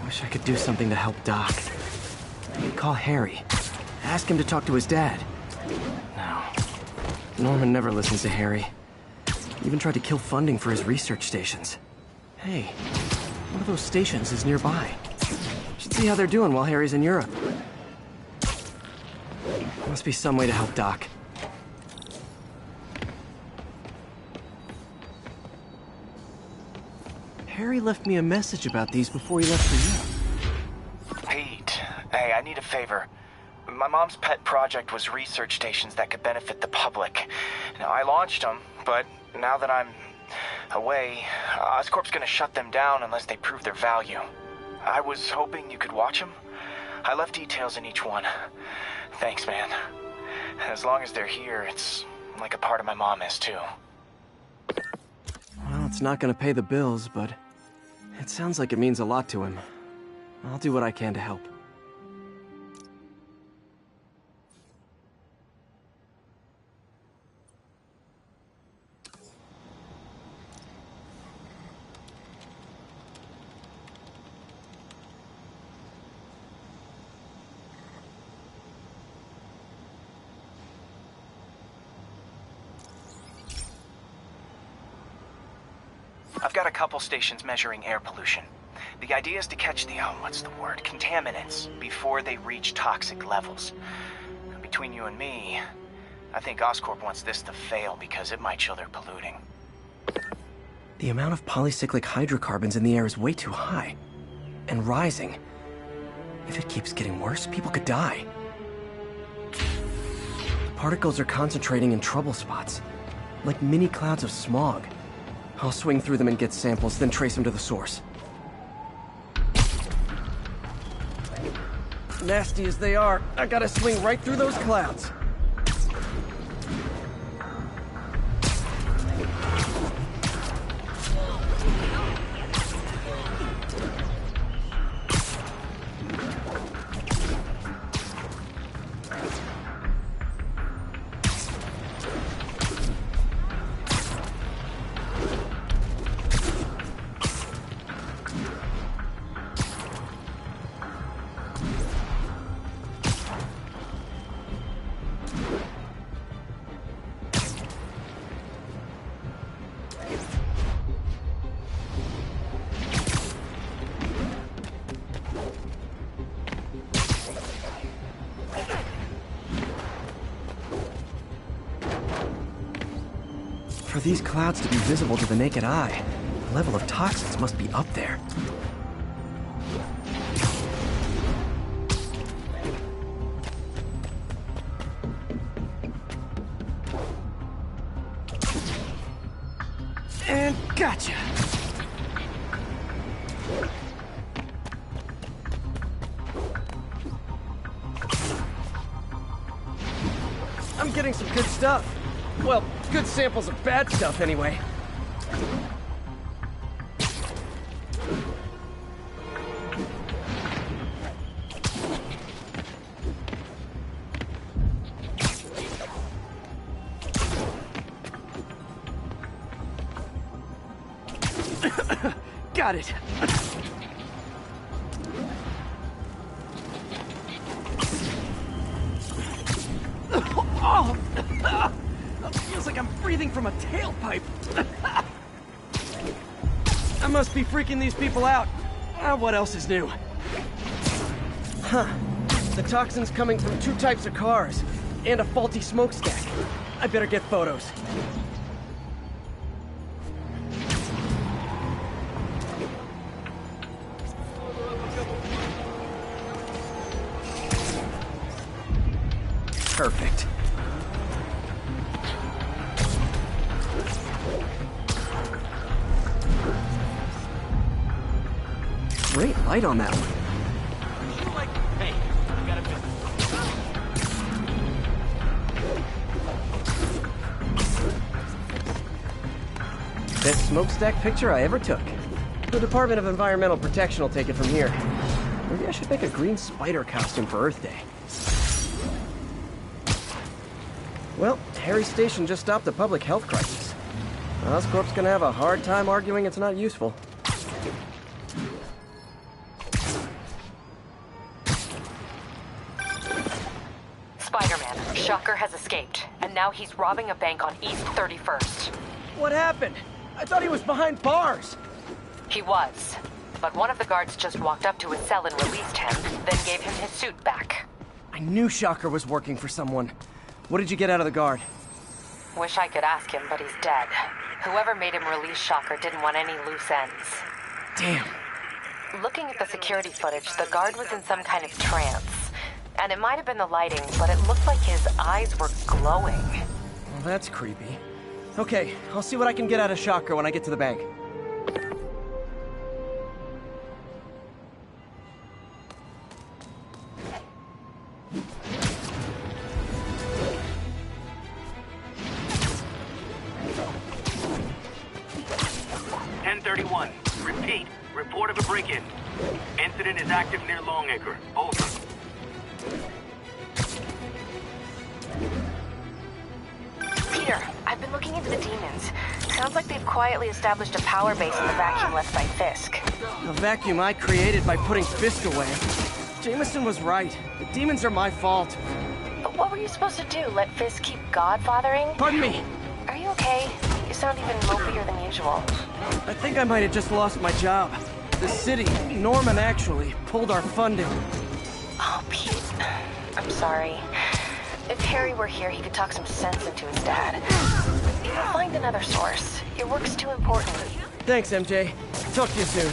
Wish I could do something to help Doc. Maybe call Harry. Ask him to talk to his dad. No. Norman never listens to Harry. He even tried to kill funding for his research stations. Hey, one of those stations is nearby. Should see how they're doing while Harry's in Europe. Must be some way to help Doc. Harry left me a message about these before he left for Europe. Pete, hey, I need a favor. My mom's pet project was research stations that could benefit the public. Now, I launched them, but now that I'm away, Oscorp's gonna shut them down unless they prove their value. I was hoping you could watch them. I left details in each one. Thanks, man. As long as they're here, it's like a part of my mom is, too. Well, it's not gonna pay the bills, but it sounds like it means a lot to him. I'll do what I can to help. I've got a couple stations measuring air pollution. The idea is to catch the, contaminants before they reach toxic levels. Between you and me, I think Oscorp wants this to fail because it might show they're polluting. The amount of polycyclic hydrocarbons in the air is way too high. And rising. If it keeps getting worse, people could die. The particles are concentrating in trouble spots, like mini clouds of smog. I'll swing through them and get samples, then trace them to the source. Nasty as they are, I gotta swing right through those clouds. For these clouds to be visible to the naked eye, the level of toxins must be up there. And gotcha! I'm getting some good stuff. Well, good samples of bad stuff, anyway. Got it. Oh! Feels like I'm breathing from a tailpipe. I must be freaking these people out. What else is new? Huh. The toxin's coming from 2 types of cars, and a faulty smokestack. I better get photos. Perfect. Great light on that one. Hey, I got a bit. Best smokestack picture I ever took. The Department of Environmental Protection will take it from here. Maybe I should make a green spider costume for Earth Day. Well, Harry Station just stopped a public health crisis. Oscorp's gonna have a hard time arguing it's not useful. Spider-Man, Shocker has escaped, and now he's robbing a bank on East 31st. What happened? I thought he was behind bars. He was, but one of the guards just walked up to his cell and released him, then gave him his suit back. I knew Shocker was working for someone. What did you get out of the guard? Wish I could ask him, but he's dead. Whoever made him release Shocker didn't want any loose ends. Damn. Looking at the security footage, the guard was in some kind of trance. And it might have been the lighting, but it looked like his eyes were glowing. Well, that's creepy. Okay, I'll see what I can get out of Shocker when I get to the bank. Repeat, report of a break-in. Incident is active near Longacre. Over. Peter, I've been looking into the demons. Sounds like they've quietly established a power base in the vacuum left by Fisk. A vacuum I created by putting Fisk away. Jameson was right. The demons are my fault. But what were you supposed to do? Let Fisk keep godfathering? Pardon me! Are you okay? You sound even mopier than usual. I think I might have just lost my job. The city, Norman actually, pulled our funding. Oh, Pete. I'm sorry. If Harry were here, he could talk some sense into his dad. Find another source. Your work's too important. Thanks, MJ. Talk to you soon.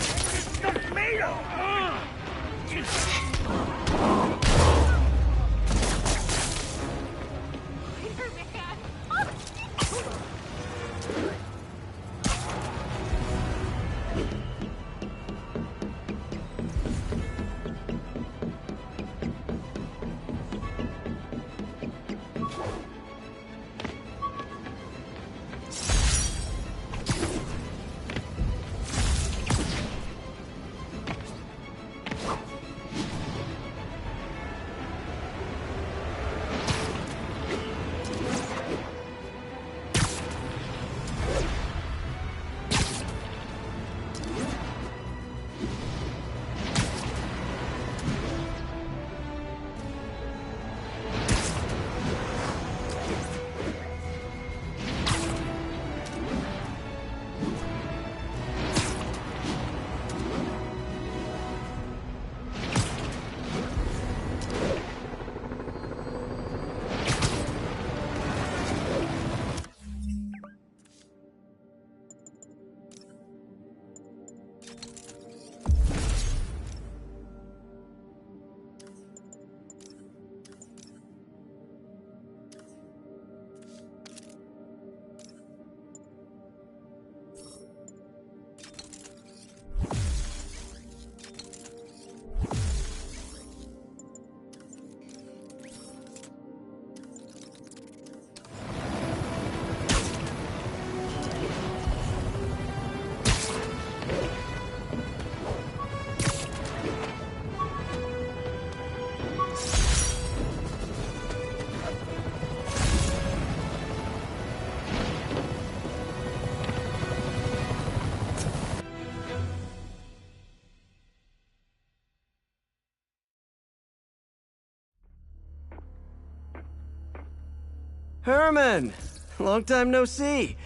Herman! Long time no see.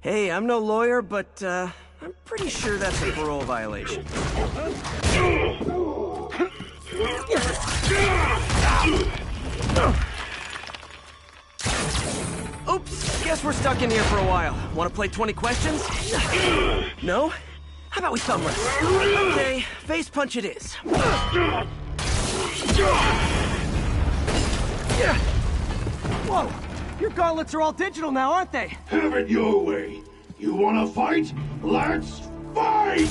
Hey, I'm no lawyer, but, I'm pretty sure that's a parole violation. Oops, guess we're stuck in here for a while. Want to play 20 questions? No? How about we thumb wrestle? Okay, face punch it is. Whoa! Your gauntlets are all digital now, aren't they? Have it your way. You wanna fight? Let's fight!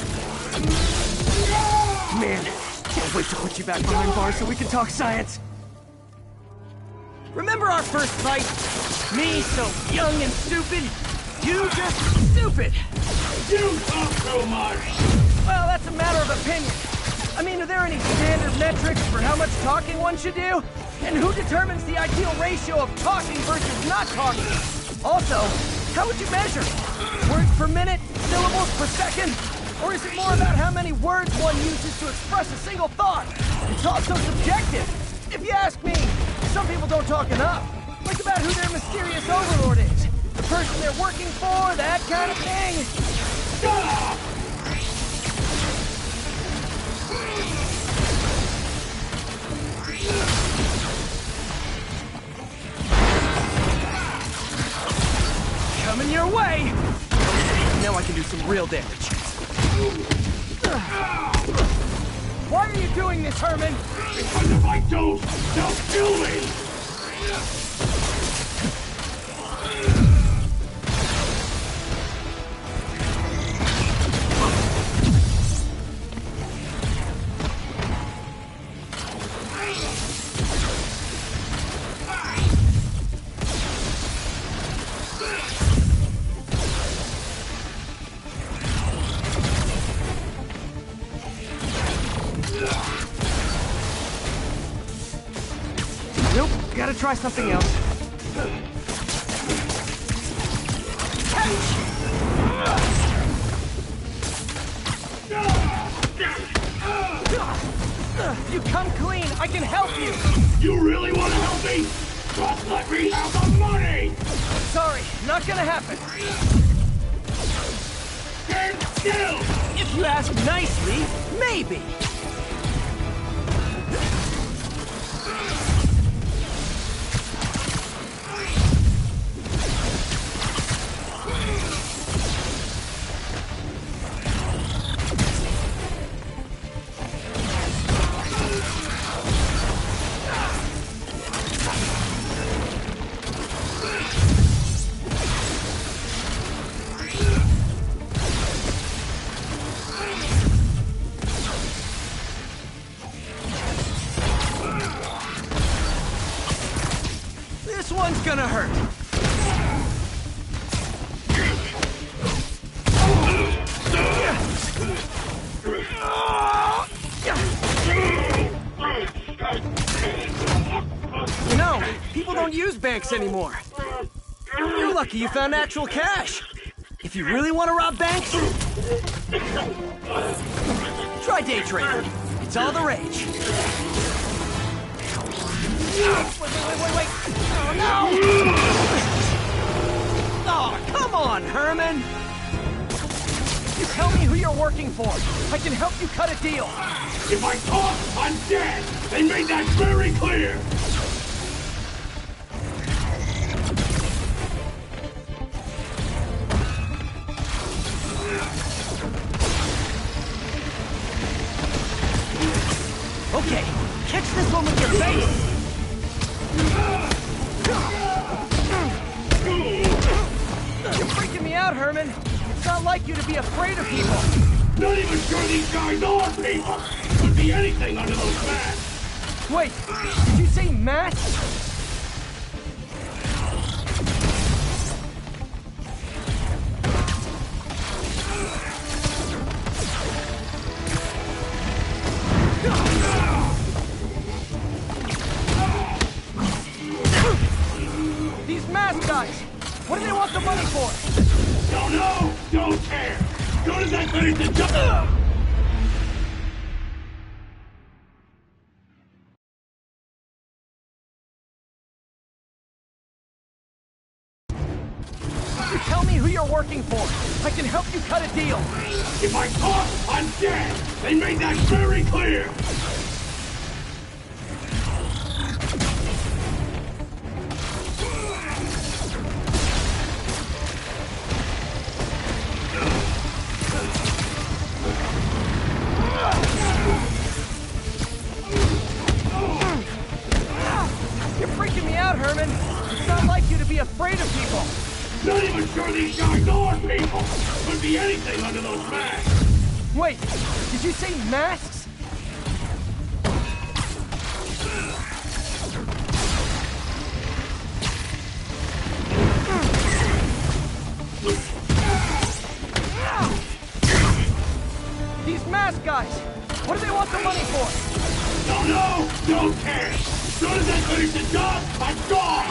Man, can't wait to put you back behind bars so we can talk science. Remember our first fight? Me so young and stupid, you just stupid. You talk so much! Well, that's a matter of opinion. I mean, are there any standard metrics for how much talking one should do? And who determines the ideal ratio of talking versus not talking? Also, how would you measure? Words per minute? Syllables per second? Or is it more about how many words one uses to express a single thought? It's also subjective. If you ask me, some people don't talk enough. Like about who their mysterious overlord is. The person they're working for, that kind of thing. Stop! Coming your way! Now I can do some real damage. Why are you doing this, Herman? Because if I don't, they'll kill me! Nope, gotta try something else. If you come clean, I can help you! You really want to help me? Just let me have the money! Sorry, not gonna happen. Stand still! If you ask nicely, maybe. This one's gonna hurt. You know, people don't use banks anymore. You're lucky you found actual cash. If you really want to rob banks, try day trading. It's all the rage. Wait. Oh, no! Oh, come on, Herman! You tell me who you're working for. I can help you cut a deal. If I talk, I'm dead! They made that very clear! Okay, catch this one with your face! You're freaking me out, Herman. It's not like you to be afraid of people. Not even sure these guys are people! Could be anything under those masks! Wait, did you say masks? These mask guys, what do they want the money for? Don't know! Don't care! Good as I finish the job! tell me who you're working for. I can help you cut a deal. If I talk, I'm dead! They made that very clear! You're freaking me out, Herman. It's not like you to be afraid of people. Not even sure these guys are people! Could be anything under those masks! Wait, did you say masks? These mask guys! What do they want the money for? Don't know! Don't care! As soon as I finish the job, I'm gone!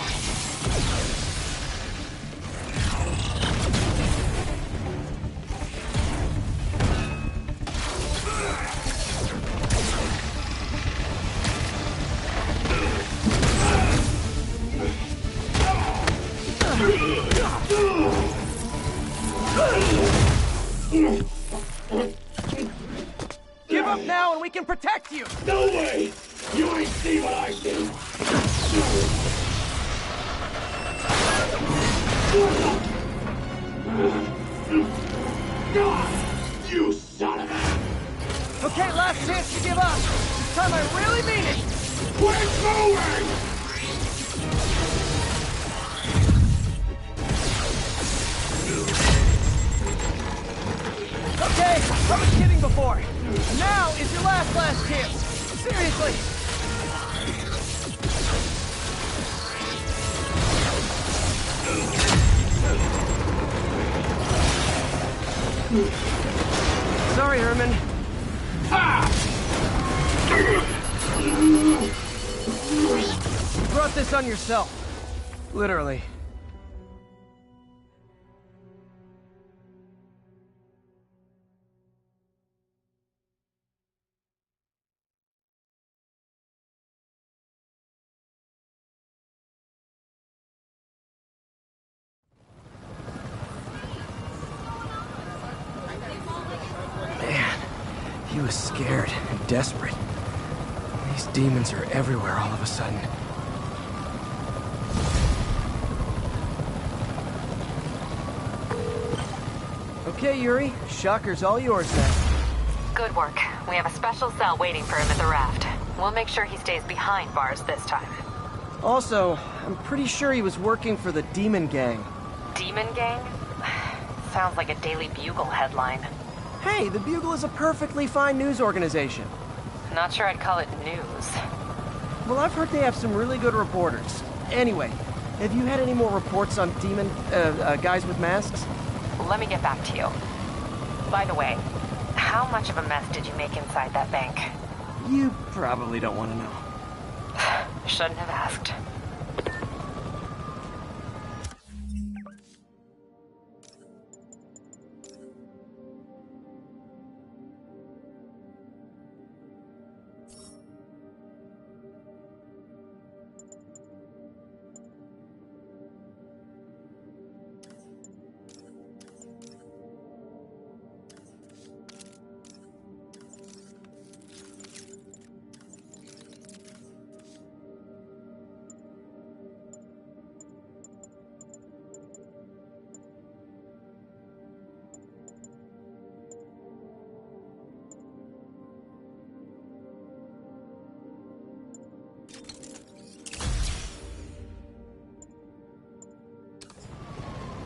Give up now and we can protect you! No way! You ain't see what I do! God! You son of a... Okay, last chance to give up. This time I really mean it. Quit moving! Okay, I was kidding before. Now is your last chance. Seriously. Sorry, Herman. You brought this on yourself. Literally. He was scared and desperate. These demons are everywhere all of a sudden. Okay, Yuri. Shocker's all yours then. Good work. We have a special cell waiting for him at the raft. We'll make sure he stays behind bars this time. Also, I'm pretty sure he was working for the Demon Gang. Demon Gang? Sounds like a Daily Bugle headline. Hey, the Bugle is a perfectly fine news organization. Not sure I'd call it news. Well, I've heard they have some really good reporters. Anyway, have you had any more reports on demon, guys with masks? Let me get back to you. By the way, how much of a mess did you make inside that bank? You probably don't want to know. Shouldn't have asked.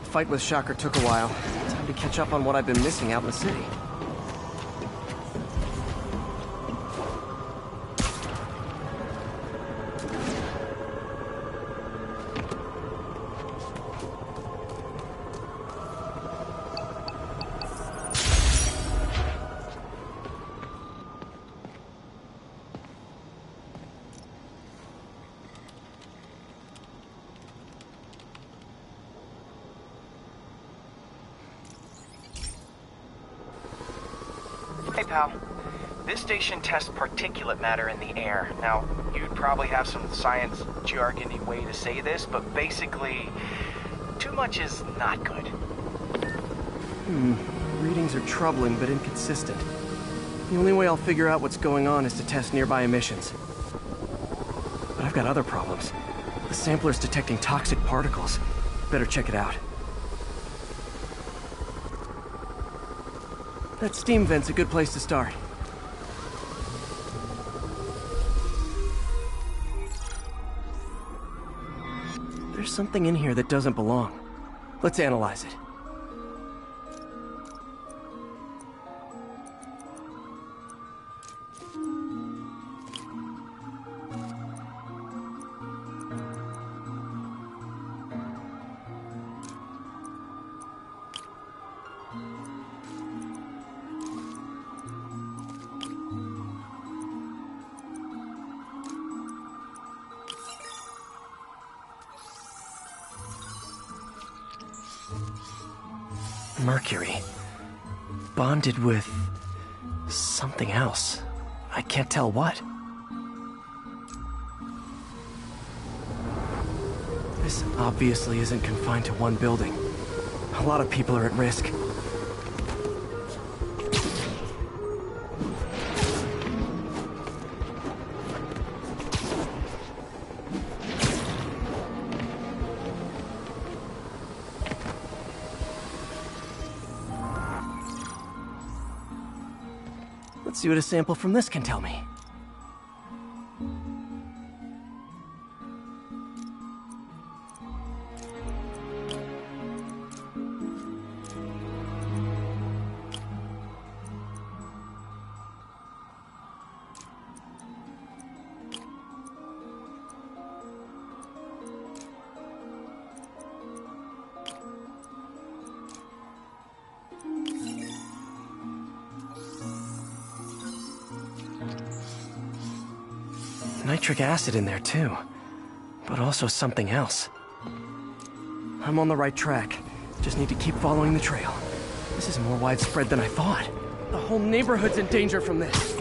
Fight with Shocker took a while. Time to catch up on what I've been missing out in the city. Hey, pal. This station tests particulate matter in the air. Now, you'd probably have some science jargony way to say this, but basically, too much is not good? Readings are troubling but inconsistent. The only way I'll figure out what's going on is to test nearby emissions. But I've got other problems. The sampler's detecting toxic particles. Better check it out. That steam vent's a good place to start. There's something in here that doesn't belong. Let's analyze it. Mercury. Bonded with something else. I can't tell what. This obviously isn't confined to one building. A lot of people are at risk. Let's see what a sample from this can tell me. Nitric acid in there too, but also something else. I'm on the right track. Just need to keep following the trail. This is more widespread than I thought. The whole neighborhood's in danger from this.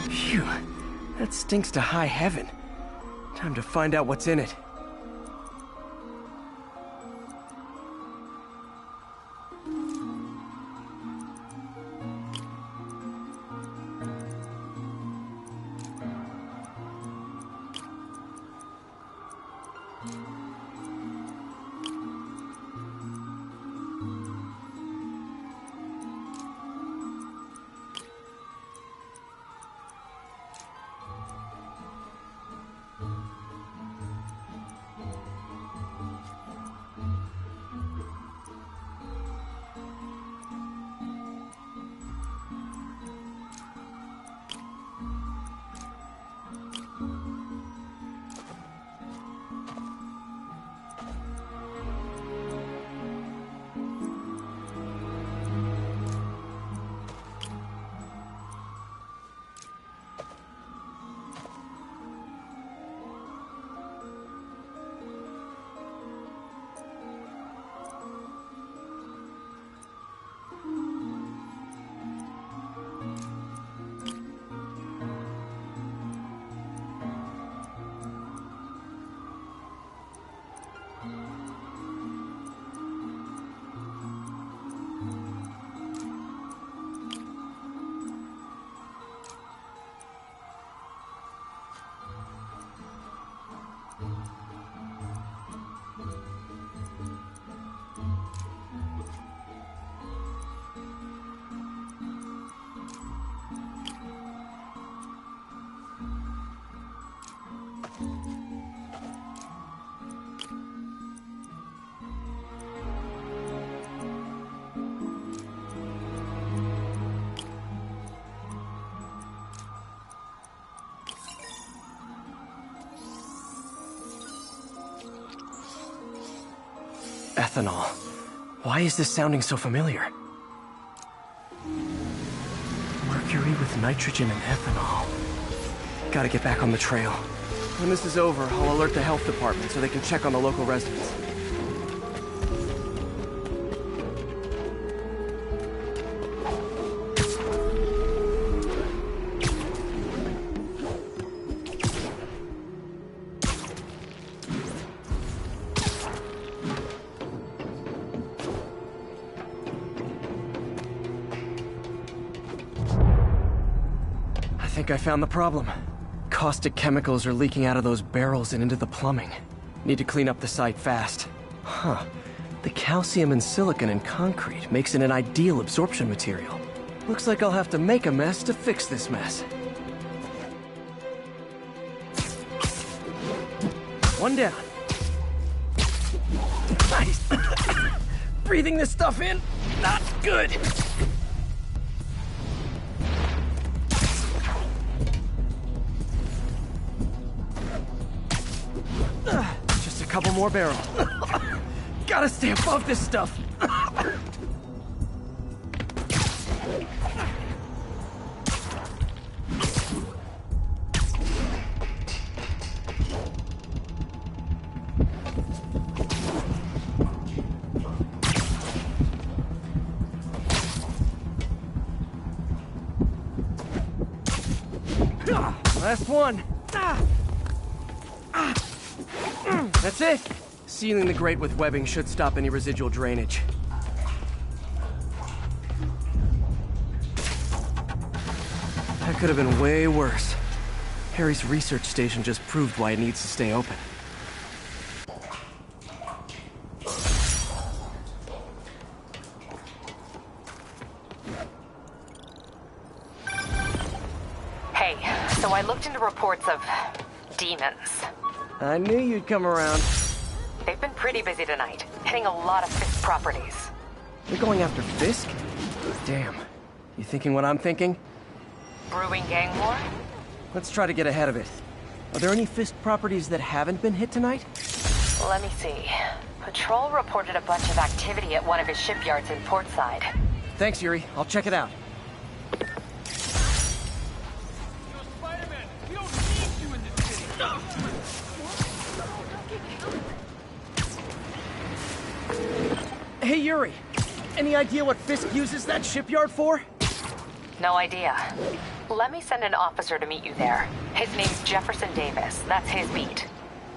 Phew. That stinks to high heaven. Time to find out what's in it. Ethanol. Why is this sounding so familiar? Mercury with nitrogen and ethanol. Gotta get back on the trail. When this is over, I'll alert the health department so they can check on the local residents. think I found the problem. Caustic chemicals are leaking out of those barrels and into the plumbing. Need to clean up the site fast. Huh. The calcium and silicon in concrete makes it an ideal absorption material. Looks like I'll have to make a mess to fix this mess. One down. Nice. Breathing this stuff in, not good. Just a couple more barrels. Gotta stay above this stuff. Last one. That's it. Sealing the grate with webbing should stop any residual drainage. That could have been way worse. Harry's research station just proved why it needs to stay open. Hey, so I looked into reports of demons. I knew you'd come around. They've been pretty busy tonight, hitting a lot of Fisk properties. You're going after Fisk? Damn. You thinking what I'm thinking? Brewing gang war? Let's try to get ahead of it. Are there any Fisk properties that haven't been hit tonight? Let me see. Patrol reported a bunch of activity at one of his shipyards in Portside. Thanks, Yuri. I'll check it out. Hey, Yuri. Any idea what Fisk uses that shipyard for? No idea. Let me send an officer to meet you there. His name's Jefferson Davis. That's his beat.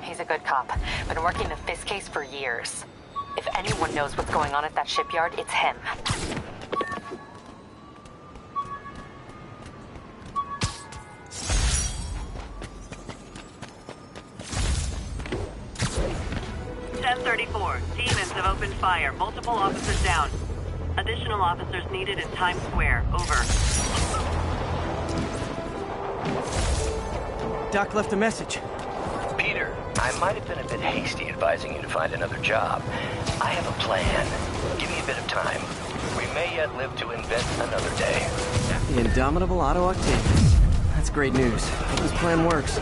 He's a good cop. Been working the Fisk case for years. If anyone knows what's going on at that shipyard, it's him. Demons have opened fire. Multiple officers down. Additional officers needed in Times Square. Over. Doc left a message. Peter, I might have been a bit hasty advising you to find another job. I have a plan. Give me a bit of time. We may yet live to invent another day. The indomitable Otto Octavius. That's great news. Hope this plan works.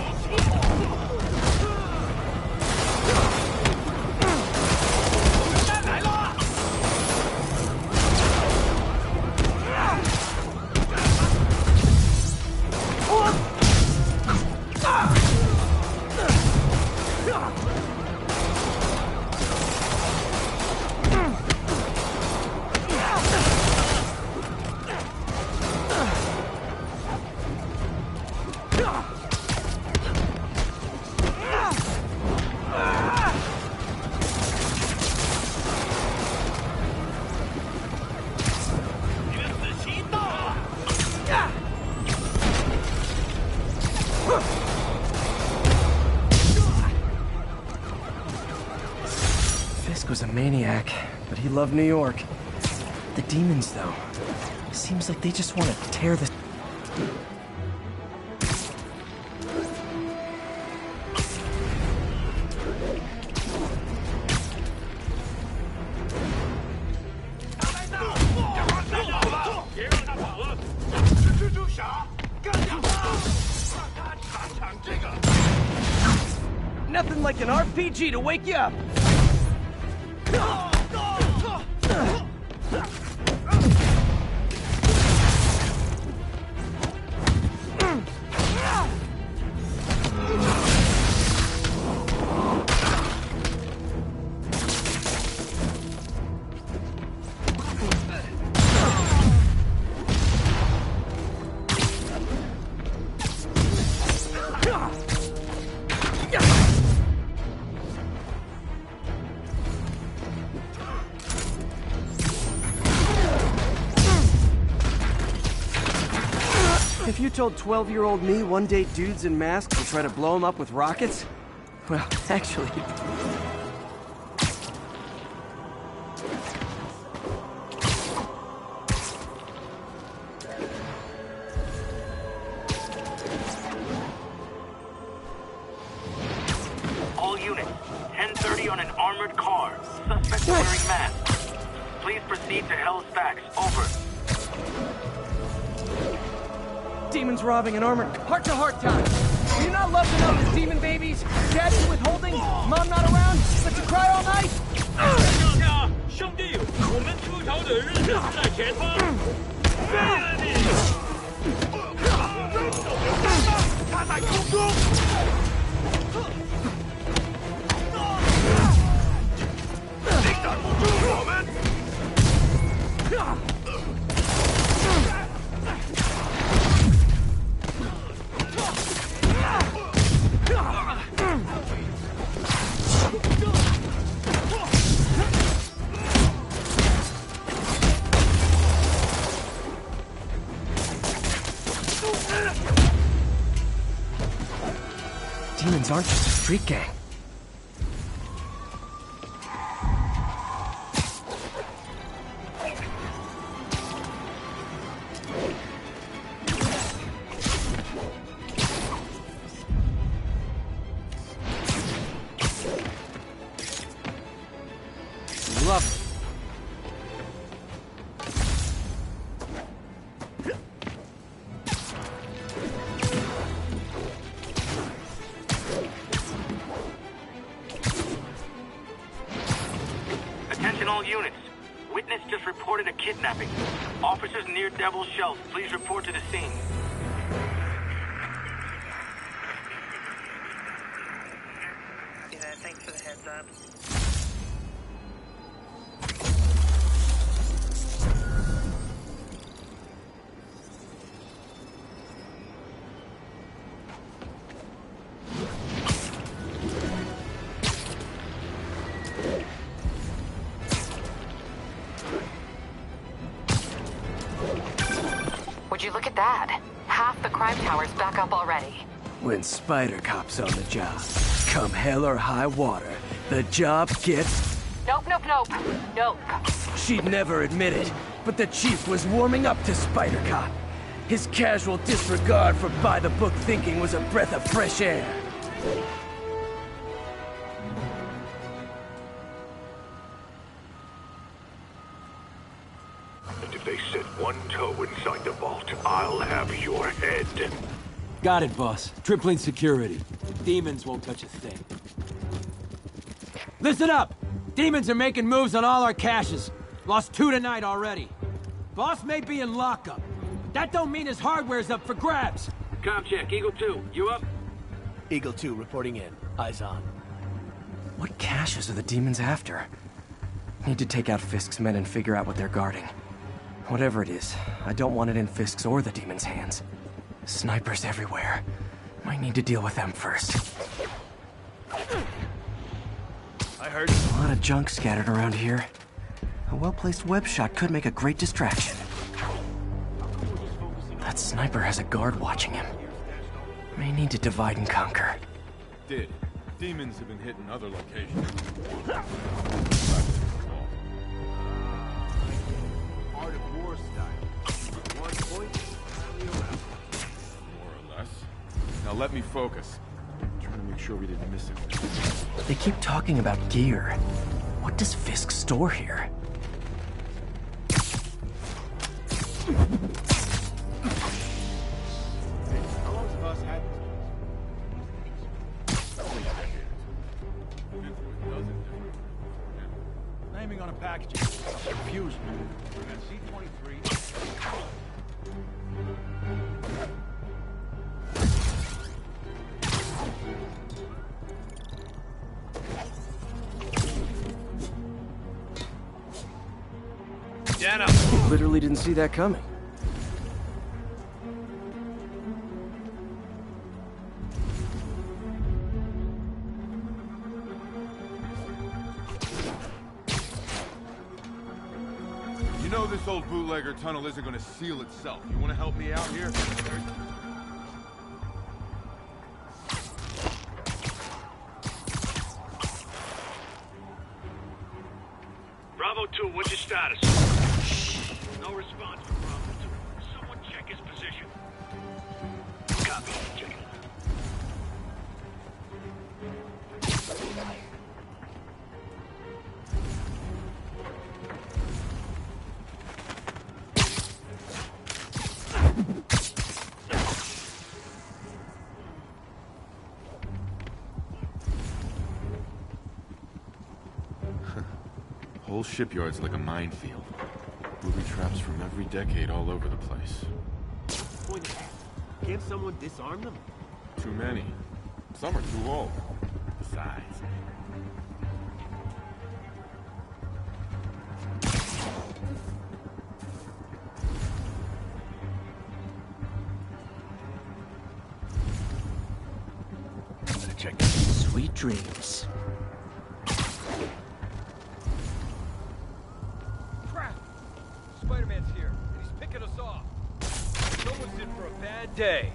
Was a maniac, but he loved New York. The demons, though, seems like they just want to tear this. Nothing like an RPG to wake you up. If you told 12-year-old me one day dudes in masks would try to blow him up with rockets, well, actually... All units, 10:30 on an armored car. Suspect wearing masks. Please proceed to Hell's Facts. Over. Demons robbing an armored... Heart-to-heart time! Do you not love to know there's demon babies? Daddy's withholding? Mom not around? Let you cry all night? 上下，兄弟，我们出逃的日子在前方。飞了你！他在空中。你挡不住我们！ Demons aren't just a street gang. Love. Attention all units. Witness just reported a kidnapping. Officers near Devil's Shelf, please report to the scene. Thanks for the heads up. Would you look at that? Half the crime tower's back up already. When Spider Cop's on the job, come hell or high water, the job gets... Nope, nope, nope. Nope. She'd never admit it, but the chief was warming up to Spider Cop. His casual disregard for by-the-book thinking was a breath of fresh air. And if they set one toe inside the vault, I'll have your head. Got it, boss. Tripling security. Demons won't touch a thing. Listen up! Demons are making moves on all our caches. Lost 2 tonight already. Boss may be in lockup. That don't mean his hardware's up for grabs. Com check, Eagle 2, you up? Eagle 2 reporting in. Eyes on. What caches are the demons after? Need to take out Fisk's men and figure out what they're guarding. Whatever it is, I don't want it in Fisk's or the demons' hands. Snipers everywhere. Might need to deal with them first. I heard a lot of junk scattered around here. A well-placed web shot could make a great distraction. That sniper has a guard watching him. May need to divide and conquer. Did. Demons have been hitting other locations. Art of war style. 1 point, More or less. Now let me focus. I'm trying to make sure we didn't miss it. They keep talking about gear. What does Fisk store here? How long have us had Naming on a package. Confused. C-23. Dana! Literally didn't see that coming. You know this old bootlegger tunnel isn't gonna seal itself. You wanna help me out here? Bravo 2, what's your status? No response from Bravo 2. Someone check his position. Copy. Check it. Whole shipyard's like a minefield. Booby traps from every decade all over the place. Point of can't someone disarm them? Too many. Some are too old. Besides... Better check this. Sweet dreams. Crap! Spider-Man's here, and he's picking us off. Someone's in for a bad day.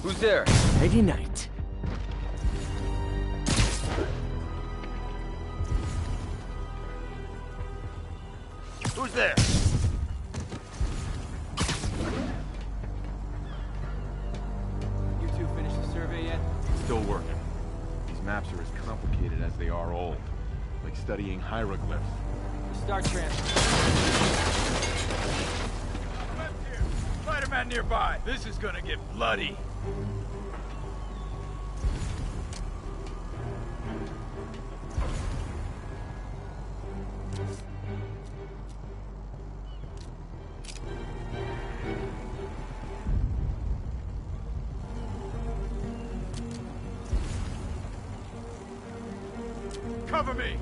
Who's there? Nighty night. Who's there? You two finished the survey yet? Still working. These maps are as complicated as they are old. Like studying hieroglyphs. Start transfer. Spider-Man nearby. This is gonna get bloody. Cover me!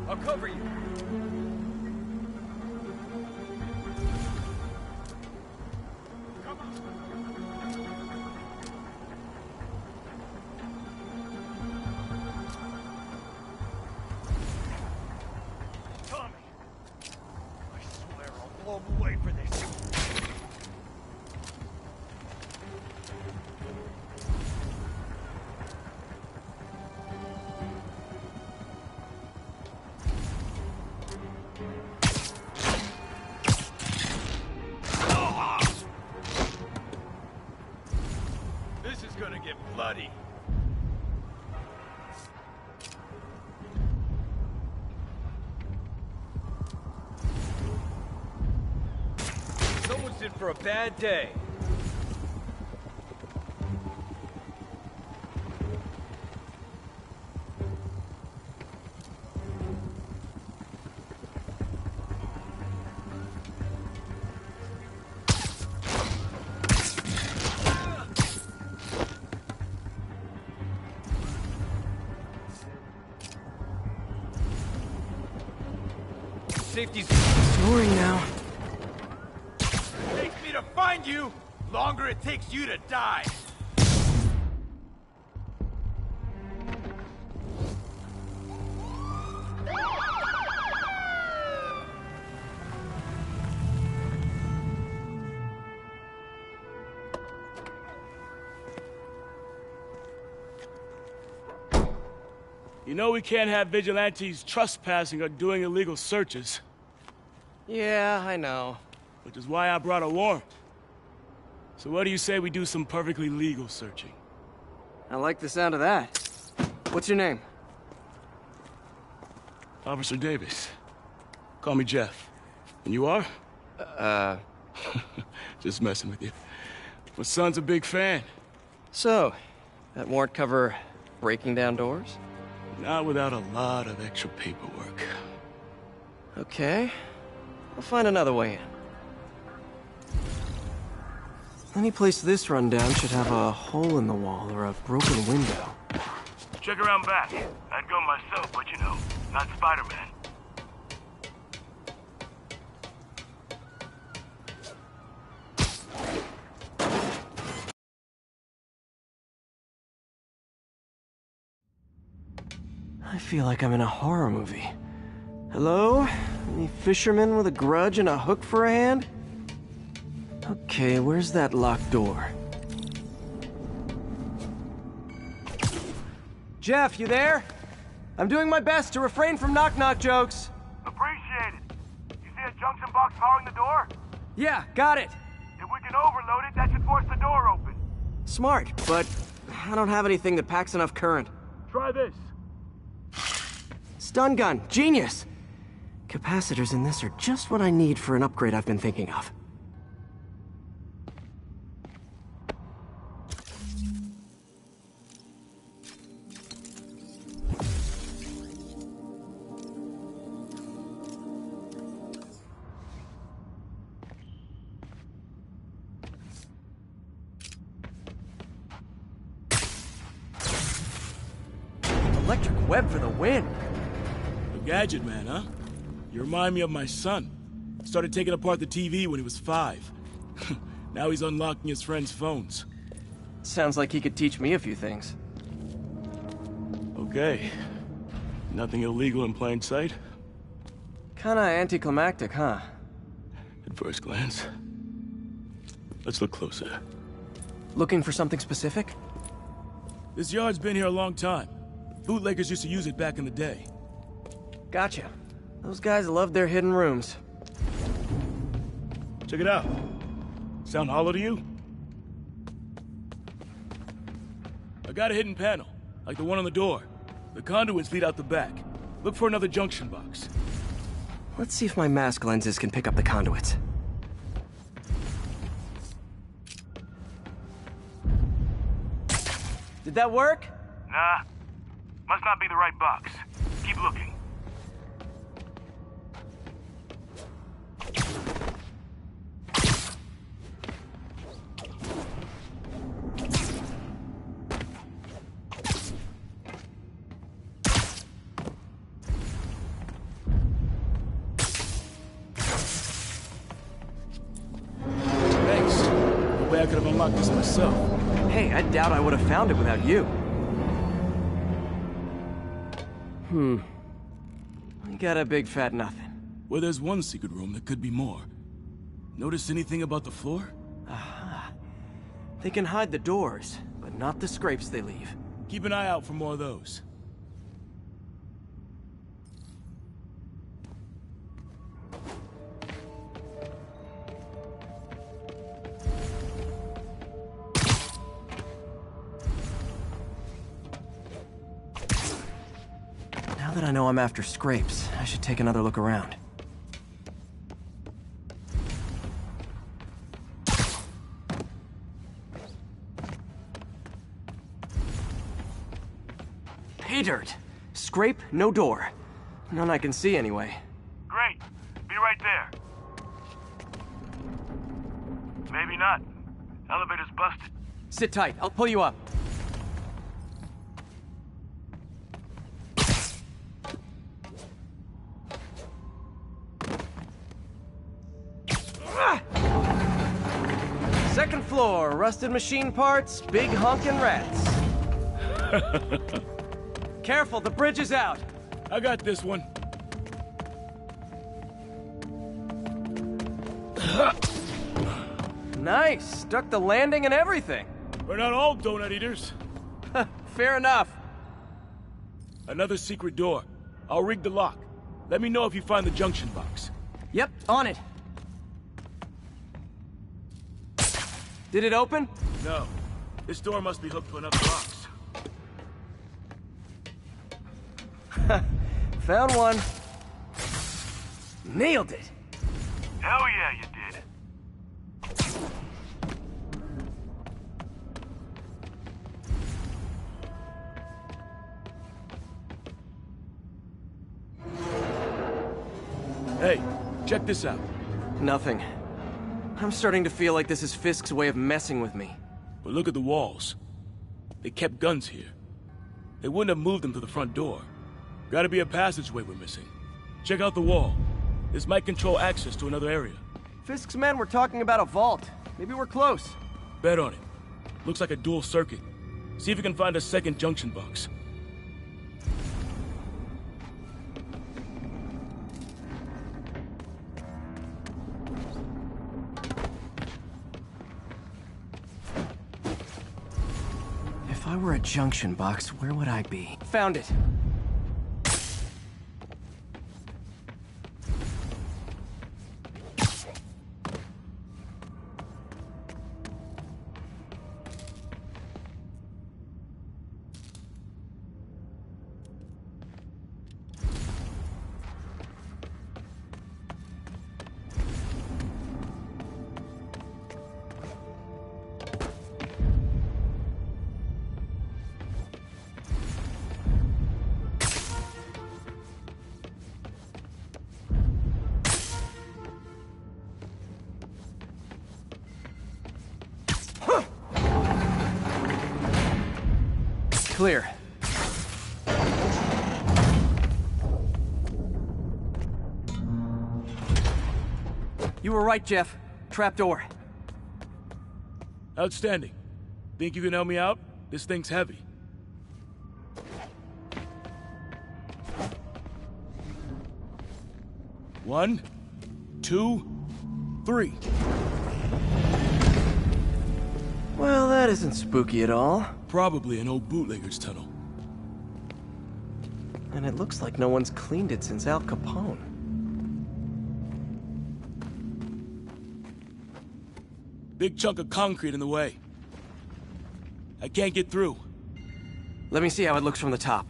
I'll cover you. Tommy! I swear I'll blow him away for this. This is gonna get bloody. Someone's in for a bad day. Safety's snoring now. Takes me to find you, longer it takes you to die. You know we can't have vigilantes trespassing or doing illegal searches. Yeah, I know. Which is why I brought a warrant. So what do you say we do some perfectly legal searching? I like the sound of that. What's your name? Officer Davis. Call me Jeff. And you are? Just messing with you. My son's a big fan. So, that warrant cover breaking down doors? Not without a lot of extra paperwork. Okay. I'll find another way in. Any place this rundown should have a hole in the wall or a broken window. Check around back. I'd go myself, but you know, not Spider-Man. I feel like I'm in a horror movie. Hello? Any fisherman with a grudge and a hook for a hand? Okay, where's that locked door? Jeff, you there? I'm doing my best to refrain from knock-knock jokes. Appreciate it. You see a junction box powering the door? Yeah, got it. If we can overload it, that should force the door open. Smart, but I don't have anything that packs enough current. Try this. Stun gun, genius! Capacitors in this are just what I need for an upgrade I've been thinking of. Electric web for the win! A gadget man, huh? You remind me of my son. Started taking apart the TV when he was 5. Now he's unlocking his friends' phones. Sounds like he could teach me a few things. Okay. Nothing illegal in plain sight? Kinda anticlimactic, huh? At first glance. Let's look closer. Looking for something specific? This yard's been here a long time. Bootleggers used to use it back in the day. Gotcha. Those guys love their hidden rooms. Check it out. Sound hollow to you? I got a hidden panel, like the one on the door. The conduits lead out the back. Look for another junction box. Let's see if my mask lenses can pick up the conduits. Did that work? Nah. Must not be the right box. Keep looking. Thanks. No way I could have unlocked this myself. Hey, I doubt I would have found it without you. I got a big fat nothing. Well, there's one secret room. There could be more. Notice anything about the floor? Aha. They can hide the doors, but not the scrapes they leave. Keep an eye out for more of those. Now that I know I'm after scrapes, I should take another look around. Pay dirt! Scrape, no door. None I can see anyway. Great. Be right there. Maybe not. Elevator's busted. Sit tight, I'll pull you up. Second floor, rusted machine parts, big honkin' rats. Careful, the bridge is out. I got this one. Nice, stuck the landing and everything. We're not all donut eaters. Fair enough. Another secret door. I'll rig the lock. Let me know if you find the junction box. Yep, on it. Did it open? No. This door must be hooked to another box. Found one. Nailed it. Hell yeah, you did. Hey, check this out. Nothing. I'm starting to feel like this is Fisk's way of messing with me. But look at the walls. They kept guns here. They wouldn't have moved them to the front door. Gotta be a passageway we're missing. Check out the wall. This might control access to another area. Fisk's men were talking about a vault. Maybe we're close. Bet on it. Looks like a dual circuit. See if you can find a second junction box. I were a junction box, where would I be? Found it. Clear. You were right, Jeff. Trapdoor. Outstanding. Think you can help me out? This thing's heavy. One, two, three. Well, that isn't spooky at all. Probably an old bootlegger's tunnel. And it looks like no one's cleaned it since Al Capone. Big chunk of concrete in the way. I can't get through. Let me see how it looks from the top.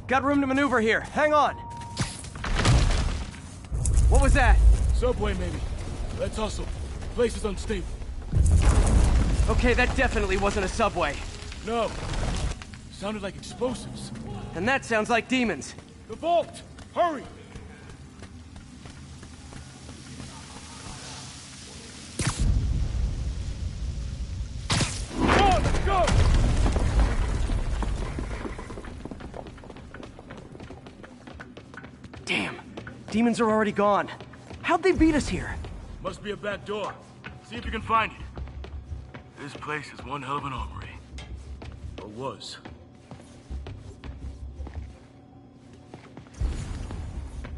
Got room to maneuver here. Hang on. What was that? Subway, maybe. Let's hustle. Place is unstable. Okay, that definitely wasn't a subway. No. Sounded like explosives. And that sounds like demons. The vault! Hurry! Come on, let's go! Damn. Demons are already gone. How'd they beat us here? Must be a back door. See if you can find it. This place is one hell of an armory. Or was.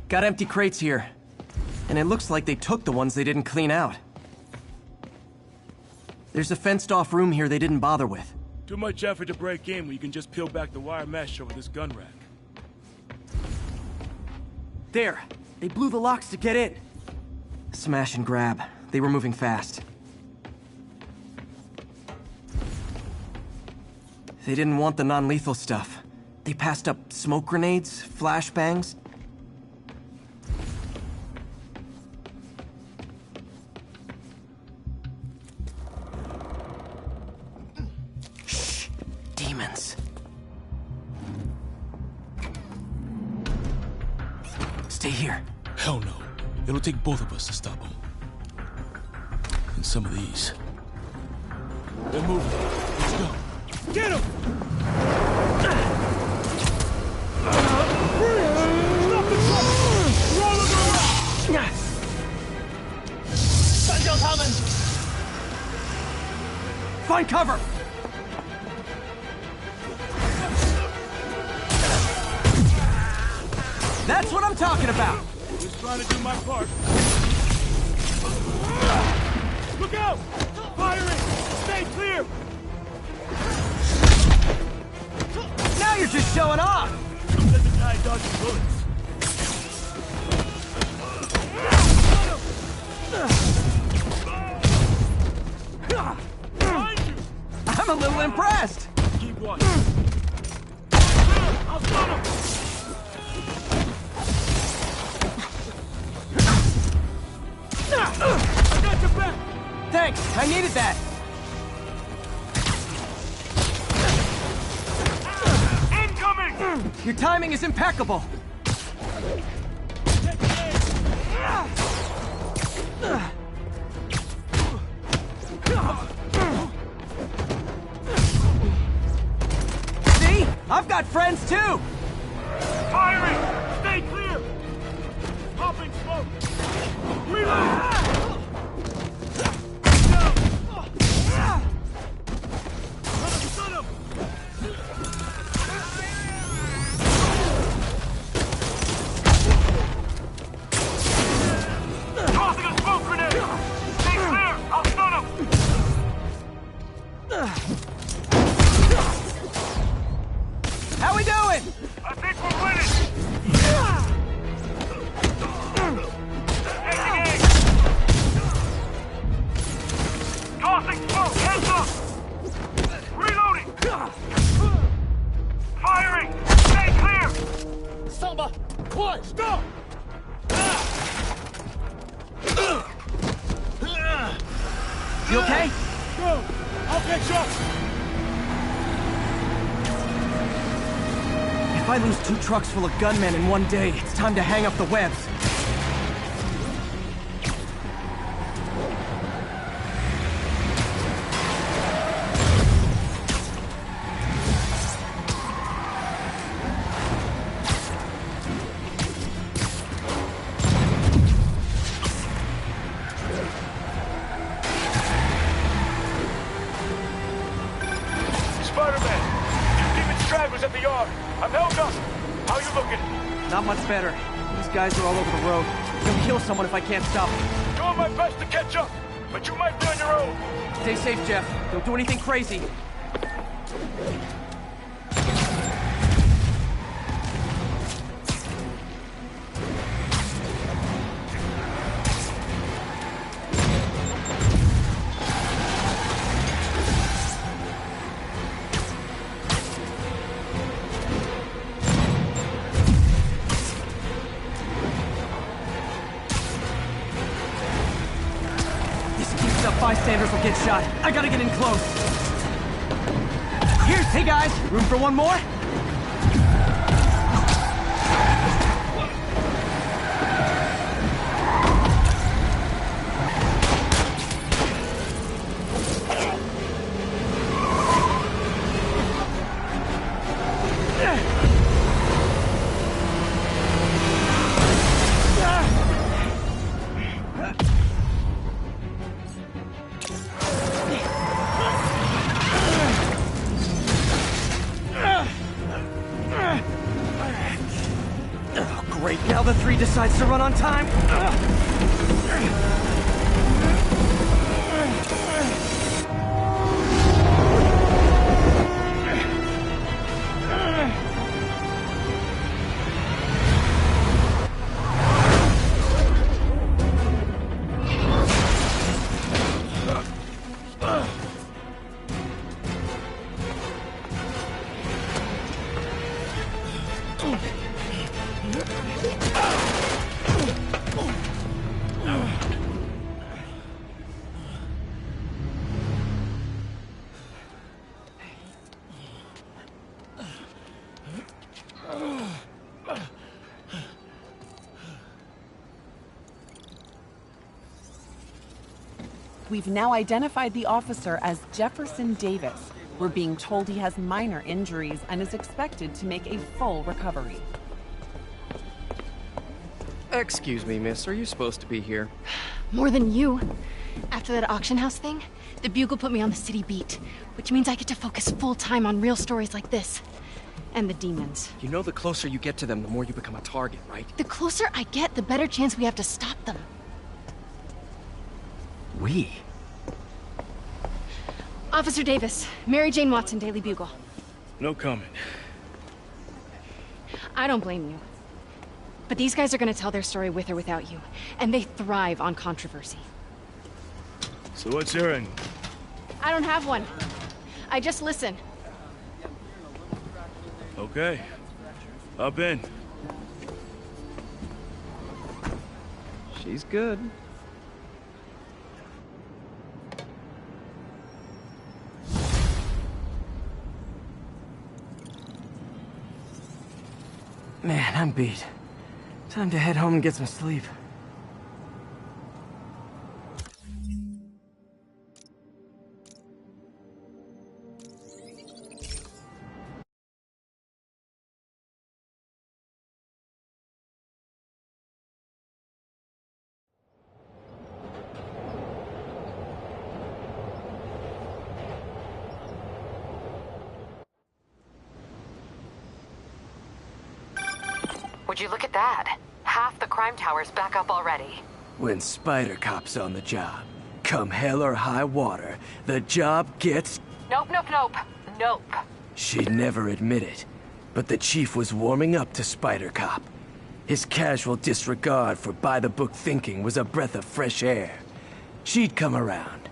Got empty crates here. And it looks like they took the ones they didn't clean out. There's a fenced-off room here they didn't bother with. Too much effort to break in when you can just peel back the wire mesh over this gun rack. There! They blew the locks to get in! Smash and grab. They were moving fast. They didn't want the non-lethal stuff. They passed up smoke grenades, flashbangs. Shh! Demons. Stay here. Hell no. It'll take both of us to stop them. And some of these. They're moving. Let's go. Get him! Stop the truck! Roll it around! Sentinel coming! Find cover! That's what I'm talking about! Just trying to do my part. Look out! Firing! Stay clear! Now you're just showing off! Don't let the guy dodge the bullets. I'm a little impressed! Keep watching. I'll stun him! I got your back! Thanks, I needed that! Incoming! Your timing is impeccable! See? I've got friends too! Firing! Stay clear! Popping smoke! Reload! Quiet! Stop! You okay? Go! I'll catch up! If I lose 2 trucks full of gunmen in one day, it's time to hang up the webs. at the yard. I'm held up. How you looking? Not much better. These guys are all over the road. They'll kill someone if I can't stop them. Doing my best to catch up, but you might be on your own. Stay safe, Jeff. Don't do anything crazy. Bystanders will get shot. I gotta get in close. Hey guys, room for one more? Now the 3 decides to run on time. We've now identified the officer as Jefferson Davis. We're being told he has minor injuries and is expected to make a full recovery. Excuse me, miss. Are you supposed to be here? More than you. After that auction house thing, the Bugle put me on the city beat, which means I get to focus full-time on real stories like this. And the demons. You know the closer you get to them, the more you become a target, right? The closer I get, the better chance we have to stop them. We? Officer Davis, Mary Jane Watson, Daily Bugle. No comment. I don't blame you. But these guys are gonna tell their story with or without you, and they thrive on controversy. So what's your end? I don't have one. I just listen. Okay. Up in. She's good. Man, I'm beat. Time to head home and get some sleep. Would you look at that? Half the crime tower's back up already. When Spider Cop's on the job, come hell or high water, the job gets... Nope, nope, nope. Nope. She'd never admit it, but the chief was warming up to Spider Cop. His casual disregard for by-the-book thinking was a breath of fresh air. She'd come around.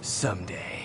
Someday.